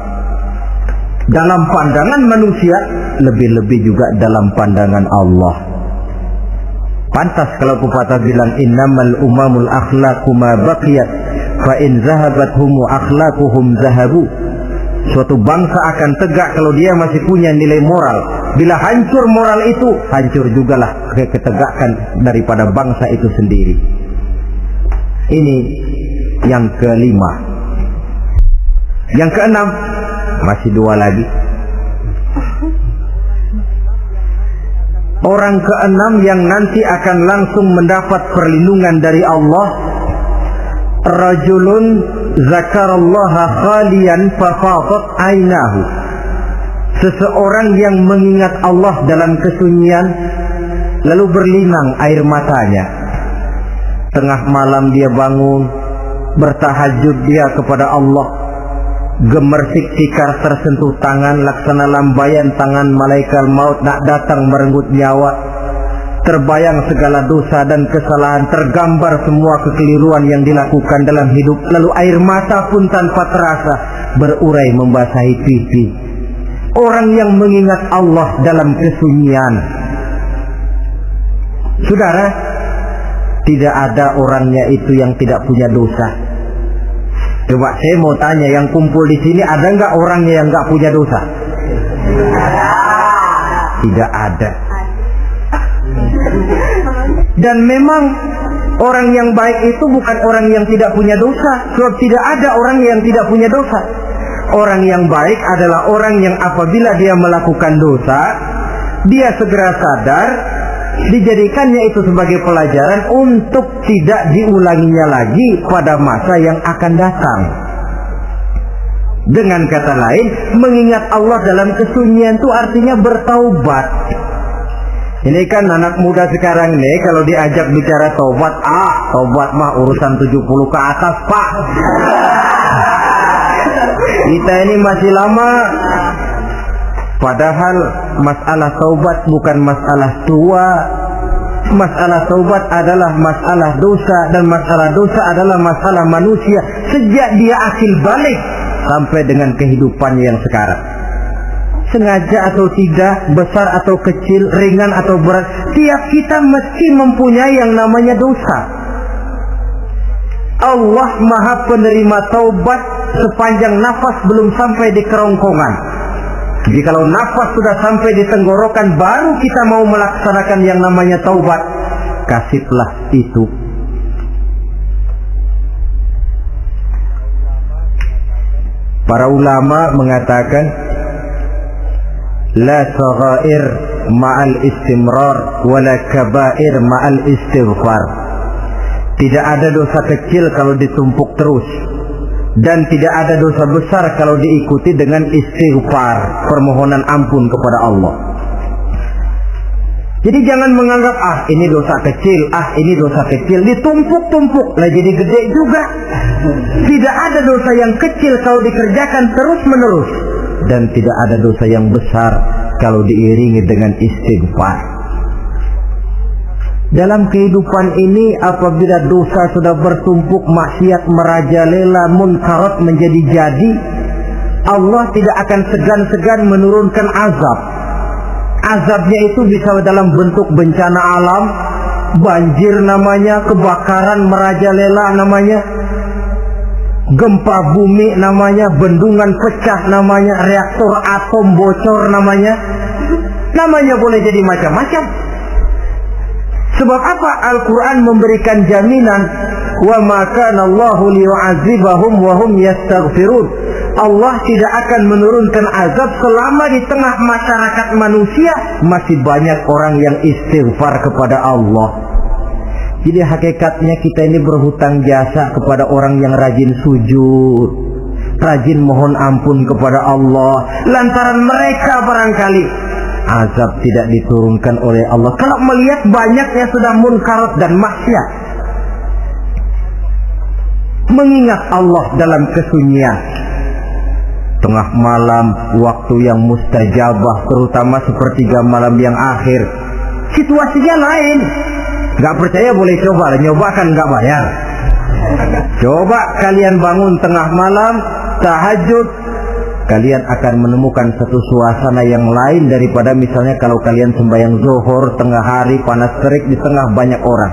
B: Dalam pandangan manusia, lebih-lebih juga dalam pandangan Allah. Pantas kalau pepatah bilang, innamal umamul akhlaqu ma baqiyat, fa in zahabat humu akhlaquhum zahabu. Suatu bangsa akan tegak kalau dia masih punya nilai moral. Bila hancur moral itu, hancur jugalah ketegakan daripada bangsa itu sendiri. Ini yang kelima. Yang keenam, masih dua lagi. Orang keenam yang nanti akan langsung mendapat perlindungan dari Allah, rajulun zakarallaha khalian fafadat ainahu. Seseorang yang mengingat Allah dalam kesunyian, lalu berlinang air matanya. Tengah malam dia bangun, bertahajud dia kepada Allah. Gemersik tikar tersentuh tangan, laksana lambaian tangan malaikat maut nak datang merenggut nyawa. terbayang segala dosa dan kesalahan, tergambar semua kekeliruan yang dilakukan dalam hidup. Lalu air mata pun tanpa terasa berurai membasahi pipi. Orang yang mengingat Allah dalam kesunyian. Saudara, tidak ada orangnya itu yang tidak punya dosa. Coba saya mau tanya, yang kumpul di sini ada nggak orangnya yang nggak punya dosa? Tidak ada. Dan memang orang yang baik itu bukan orang yang tidak punya dosa. Sebab tidak ada orang yang tidak punya dosa. Orang yang baik adalah orang yang apabila dia melakukan dosa, dia segera sadar, dijadikannya itu sebagai pelajaran untuk tidak diulanginya lagi pada masa yang akan datang. Dengan kata lain, mengingat Allah dalam kesunyian itu artinya bertaubat. Ini kan anak muda sekarang nih, kalau diajak bicara taubat, taubat mah urusan 70 ke atas, Pak. Kita ini masih lama. Padahal masalah taubat bukan masalah tua. Masalah taubat adalah masalah dosa, dan masalah dosa adalah masalah manusia sejak dia akil balik sampai dengan kehidupannya yang sekarang. Sengaja atau tidak, besar atau kecil, ringan atau berat, tiap kita mesti mempunyai yang namanya dosa. Allah Maha penerima taubat sepanjang nafas belum sampai di kerongkongan. Jadi kalau nafas sudah sampai di tenggorokan, baru kita mau melaksanakan yang namanya taubat. Kasihlah itu. Para ulama mengatakan, la saghair ma'al istimrar wala kabair ma'al istighfar. Tidak ada dosa kecil kalau ditumpuk terus, dan tidak ada dosa besar kalau diikuti dengan istighfar, permohonan ampun kepada Allah. Jadi jangan menganggap ini dosa kecil, ini dosa kecil, ditumpuk-tumpuk lah jadi gede juga. Tidak ada dosa yang kecil kalau dikerjakan terus-menerus, dan tidak ada dosa yang besar kalau diiringi dengan istighfar. Dalam kehidupan ini, apabila dosa sudah bertumpuk, maksiat merajalela, munkarat menjadi-jadi, Allah tidak akan segan-segan menurunkan azab. Azabnya itu bisa dalam bentuk bencana alam, banjir namanya, kebakaran merajalela namanya, gempa bumi namanya, bendungan pecah namanya, reaktor atom bocor namanya. Namanya boleh jadi macam-macam. Sebab apa? Al-Quran memberikan jaminan, wa ma kana Allahu liyu'adzibahum wa hum yastaghfirun. Allah tidak akan menurunkan azab selama di tengah masyarakat manusia masih banyak orang yang istighfar kepada Allah. Jadi hakikatnya kita ini berhutang jasa kepada orang yang rajin sujud, rajin mohon ampun kepada Allah. Lantaran mereka barangkali azab tidak diturunkan oleh Allah kalau melihat banyaknya sudah munkarat dan maksiat. Mengingat Allah dalam kesunyian, tengah malam, waktu yang mustajabah, terutama sepertiga malam yang akhir, situasinya lain. Gak percaya boleh coba, nyobakan gak bayar. Coba kalian bangun tengah malam, tahajud, kalian akan menemukan satu suasana yang lain daripada misalnya kalau kalian sembahyang zuhur tengah hari panas terik di tengah banyak orang.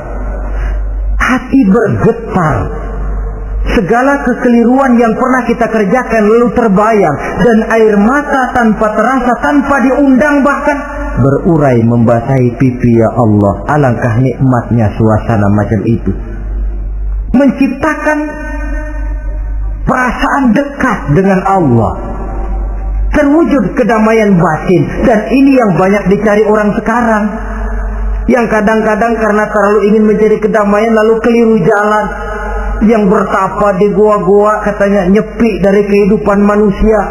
B: Hati bergetar. Segala kekeliruan yang pernah kita kerjakan lalu terbayang, dan air mata tanpa terasa, tanpa diundang bahkan berurai membasahi pipi. Ya Allah, alangkah nikmatnya suasana macam itu, menciptakan perasaan dekat dengan Allah, terwujud kedamaian batin. Dan ini yang banyak dicari orang sekarang, yang kadang-kadang karena terlalu ingin mencari kedamaian lalu keliru jalan. Yang bertapa di gua-gua katanya nyepi dari kehidupan manusia,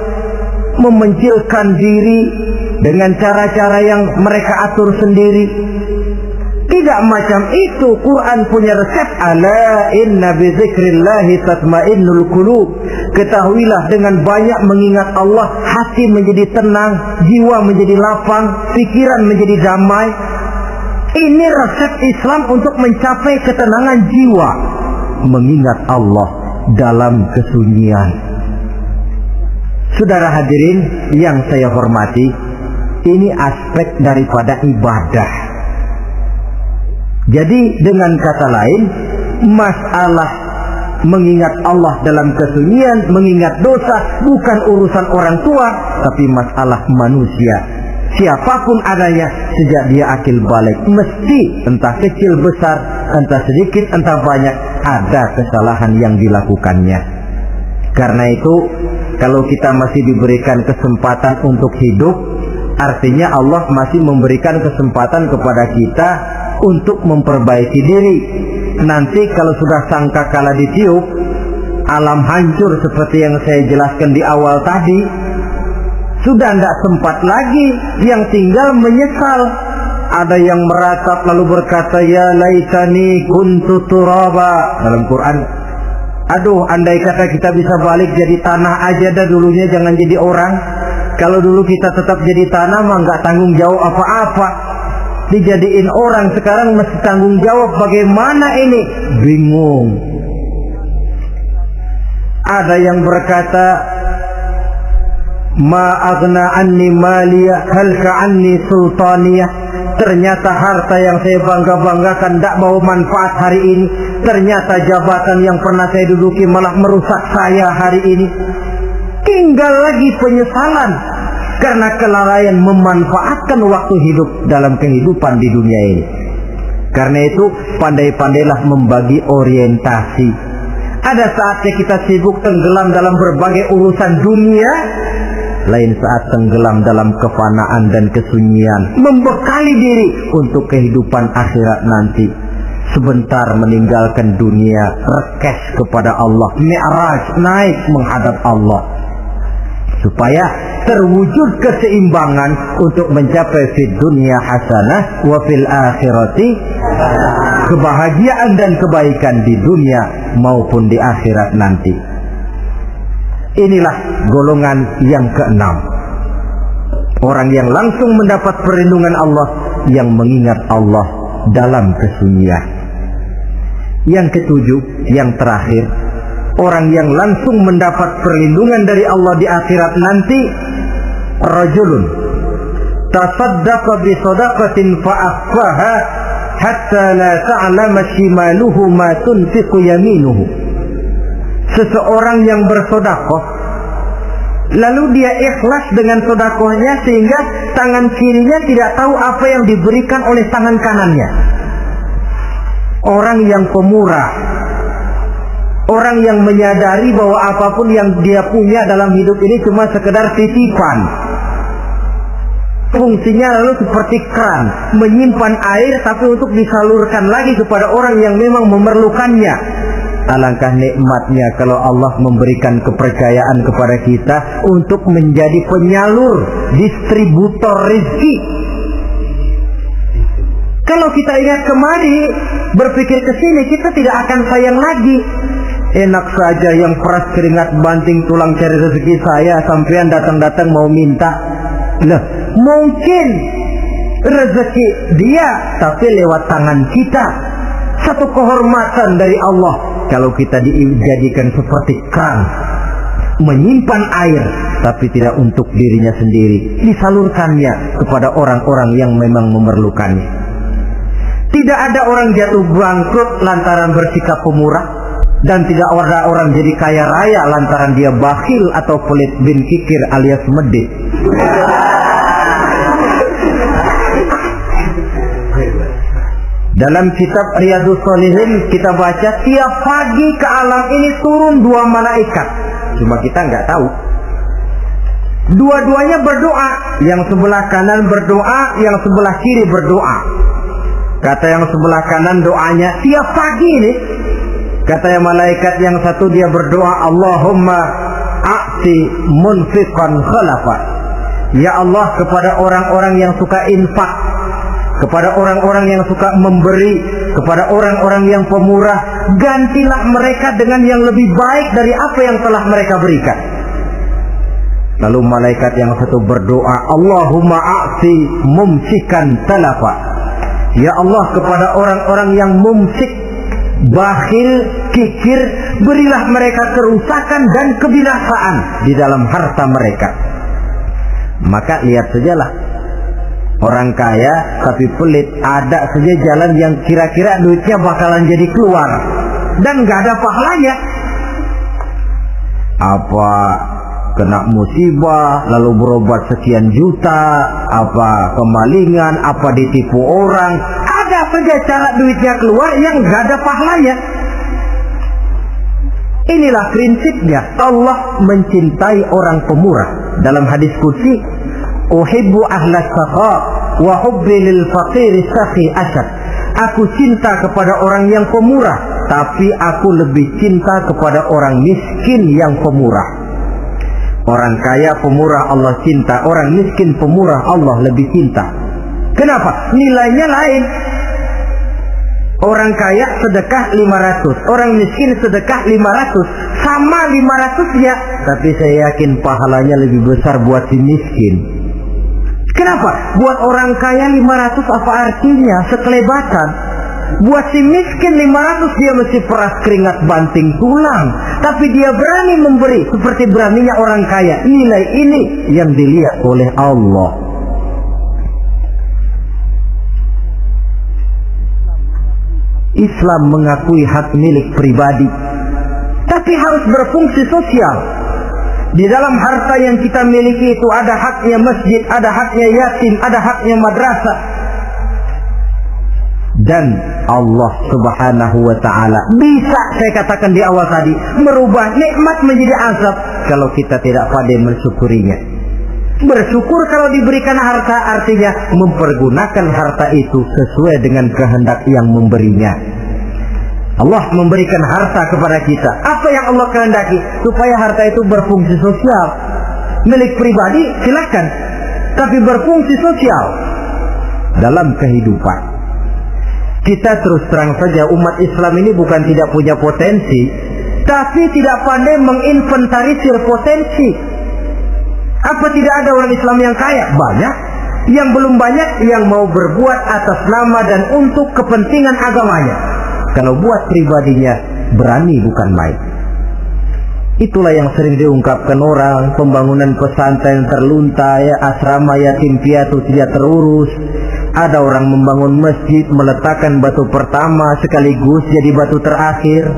B: memencilkan diri dengan cara-cara yang mereka atur sendiri. Tidak macam itu. Quran punya resep. Ala inna bi dzikrillahi tatmainnul qulub. Ketahuilah, dengan banyak mengingat Allah, hati menjadi tenang, jiwa menjadi lapang, pikiran menjadi damai. Ini resep Islam untuk mencapai ketenangan jiwa, mengingat Allah dalam kesunyian. Saudara hadirin yang saya hormati, ini aspek daripada ibadah. Jadi dengan kata lain, masalah mengingat Allah dalam kesunyian, mengingat dosa bukan urusan orang tua, tapi masalah manusia. Siapapun adanya, sejak dia akil balik, mesti entah kecil besar, entah sedikit entah banyak, ada kesalahan yang dilakukannya. Karena itu, kalau kita masih diberikan kesempatan untuk hidup, artinya Allah masih memberikan kesempatan kepada kita untuk memperbaiki diri. Nanti kalau sudah sangkakala ditiup, alam hancur seperti yang saya jelaskan di awal tadi, sudah tidak sempat lagi, yang tinggal menyesal. Ada yang meratap lalu berkata, ya laitani kuntu turaba. Dalam Quran, aduh andai kata kita bisa balik jadi tanah aja dah dulunya, jangan jadi orang. Kalau dulu kita tetap jadi tanah mah nggak tanggung jawab apa-apa. Dijadiin orang sekarang mesti tanggung jawab, bagaimana ini? Bingung. Ada yang berkata, ma aghna anni maliya halka anni sultaniyah. Ternyata harta yang saya bangga-banggakan tidak bawa manfaat hari ini. Ternyata jabatan yang pernah saya duduki malah merusak saya hari ini. Tinggal lagi penyesalan karena kelalaian memanfaatkan waktu hidup dalam kehidupan di dunia ini. Karena itu pandai-pandailah membagi orientasi. Ada saatnya kita sibuk tenggelam dalam berbagai urusan dunia, lain saat tenggelam dalam kefanaan dan kesunyian, membekali diri untuk kehidupan akhirat nanti. Sebentar meninggalkan dunia, rekes kepada Allah, mi'raj, naik menghadap Allah, supaya terwujud keseimbangan untuk mencapai fid dunya hasanah wa fil akhirati, kebahagiaan dan kebaikan di dunia maupun di akhirat nanti. Inilah golongan yang keenam, orang yang langsung mendapat perlindungan Allah, yang mengingat Allah dalam kesunyian. Yang ketujuh, yang terakhir, orang yang langsung mendapat perlindungan dari Allah di akhirat nanti, rajulun tasaddaqa bi sadaqatin fa akhfaha hatta la ta'lama shimaluhu ma tunfiqu yaminuhu. Seseorang yang bersedekah, lalu dia ikhlas dengan sedekahnya sehingga tangan kirinya tidak tahu apa yang diberikan oleh tangan kanannya. Orang yang pemurah, orang yang menyadari bahwa apapun yang dia punya dalam hidup ini cuma sekedar titipan. Fungsinya lalu seperti keran, menyimpan air tapi untuk disalurkan lagi kepada orang yang memang memerlukannya. Alangkah nikmatnya kalau Allah memberikan kepercayaan kepada kita untuk menjadi penyalur, distributor rezeki. Kalau kita ingat kemari, berpikir ke sini, kita tidak akan sayang lagi. Enak saja yang peras keringat banting tulang cari rezeki saya, sampean datang-datang mau minta. Nah, mungkin rezeki dia, tapi lewat tangan kita. Satu kehormatan dari Allah kalau kita dijadikan seperti keran, menyimpan air tapi tidak untuk dirinya sendiri, disalurkannya kepada orang-orang yang memang memerlukannya. Tidak ada orang jatuh bangkrut lantaran bersikap pemurah, dan tidak ada orang jadi kaya raya lantaran dia bakhil atau pelit bin kikir alias medit. Dalam kitab Riyadhus Shalihin kita baca, tiap pagi ke alam ini turun dua malaikat. Cuma kita nggak tahu. Dua-duanya berdoa. Yang sebelah kanan berdoa, yang sebelah kiri berdoa. Kata yang sebelah kanan doanya tiap pagi ini. Kata yang malaikat yang satu dia berdoa, Allahumma a'ti munfiqan khalafa. Ya Allah, kepada orang-orang yang suka infak, kepada orang-orang yang suka memberi, kepada orang-orang yang pemurah, gantilah mereka dengan yang lebih baik dari apa yang telah mereka berikan. Lalu malaikat yang satu berdoa, Allahumma a'ti mumsikan talafa. Ya Allah, kepada orang-orang yang mumsik, bakhil, kikir, berilah mereka kerusakan dan kebinasaan di dalam harta mereka. Maka lihat sajalah, orang kaya tapi pelit, ada saja jalan yang kira-kira duitnya bakalan jadi keluar dan gak ada pahalanya. Apa kena musibah lalu berobat sekian juta, apa kemalingan, apa ditipu orang, ada saja cara duitnya keluar yang gak ada pahalanya. Inilah prinsipnya. Allah mencintai orang pemurah. Dalam hadis qudsi, uhibbu ahlas saqa wa hubbi lil faqiri sakhi asad. Aku cinta kepada orang yang pemurah, tapi aku lebih cinta kepada orang miskin yang pemurah. Orang kaya pemurah Allah cinta, orang miskin pemurah Allah lebih cinta. Kenapa? Nilainya lain. Orang kaya sedekah 500, orang miskin sedekah 500, sama 500-nya, tapi saya yakin pahalanya lebih besar buat si miskin. Kenapa? Buat orang kaya 500 apa artinya? Sekelebatan. Buat si miskin 500 dia mesti peras keringat banting tulang, tapi dia berani memberi seperti beraninya orang kaya. Nilai ini yang dilihat oleh Allah. Islam mengakui hak milik pribadi, tapi harus berfungsi sosial. Di dalam harta yang kita miliki itu ada haknya masjid, ada haknya yatim, ada haknya madrasah. Dan Allah Subhanahu wa ta'ala bisa, saya katakan di awal tadi, merubah nikmat menjadi azab kalau kita tidak pandai mensyukurinya. Bersyukur kalau diberikan harta artinya mempergunakan harta itu sesuai dengan kehendak yang memberinya. Allah memberikan harta kepada kita. Apa yang Allah kehendaki? Supaya harta itu berfungsi sosial. Milik pribadi silakan, tapi berfungsi sosial dalam kehidupan. Kita terus terang saja, umat Islam ini bukan tidak punya potensi, tapi tidak pandai menginventarisir potensi. Apa tidak ada orang Islam yang kaya? Banyak. Yang belum banyak yang mau berbuat atas nama dan untuk kepentingan agamanya. Kalau buat pribadinya berani bukan main. Itulah yang sering diungkapkan orang, pembangunan pesantren terlunta, ya, asrama yatim piatu tidak terurus. Ada orang membangun masjid, meletakkan batu pertama sekaligus jadi batu terakhir.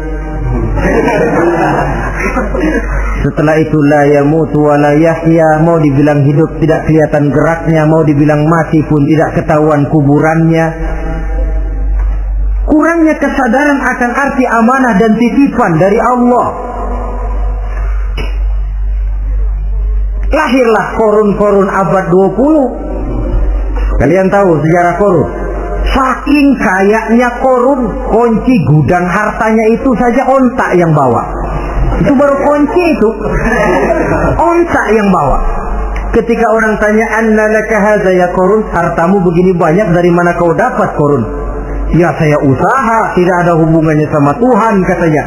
B: Setelah itu la yamutu wa la yahya, mau dibilang hidup tidak kelihatan geraknya, mau dibilang mati pun tidak ketahuan kuburannya. Kurangnya kesadaran akan arti amanah dan titipan dari Allah. Lahirlah korun-korun abad 20. Kalian tahu sejarah korun? Saking kayanya korun, kunci gudang hartanya itu saja onta yang bawa. Itu baru kunci itu, onta yang bawa. Ketika orang tanya, anna laka hadza ya korun, hartamu begini banyak dari mana kau dapat korun? Ya saya usaha, tidak ada hubungannya sama Tuhan katanya.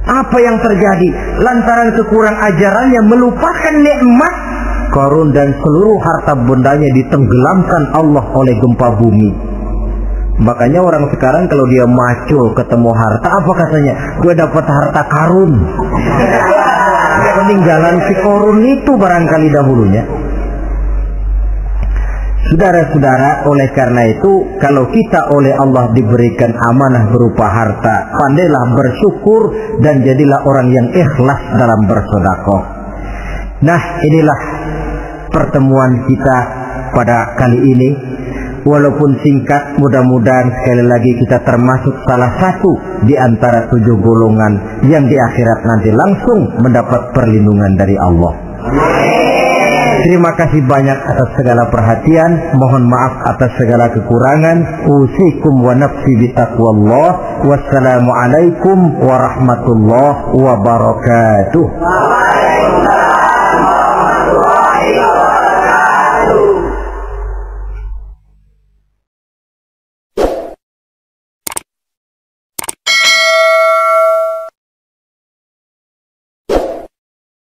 B: Apa yang terjadi? Lantaran kekurang ajarannya melupakan nikmat, korun dan seluruh harta bendanya ditenggelamkan Allah oleh gempa bumi. Makanya orang sekarang kalau dia macul ketemu harta, apa katanya? Gue dapat harta karun. Peninggalan si korun itu barangkali dahulunya. Saudara-saudara, oleh karena itu, kalau kita oleh Allah diberikan amanah berupa harta, pandailah bersyukur dan jadilah orang yang ikhlas dalam bersedekah. Nah, inilah pertemuan kita pada kali ini. Walaupun singkat, mudah-mudahan sekali lagi kita termasuk salah satu di antara 7 golongan yang di akhirat nanti langsung mendapat perlindungan dari Allah. Terima kasih banyak atas segala perhatian. Mohon maaf atas segala kekurangan. Usikum wa nafsi bitaqwallah. Wassalamualaikum warahmatullahi wabarakatuh.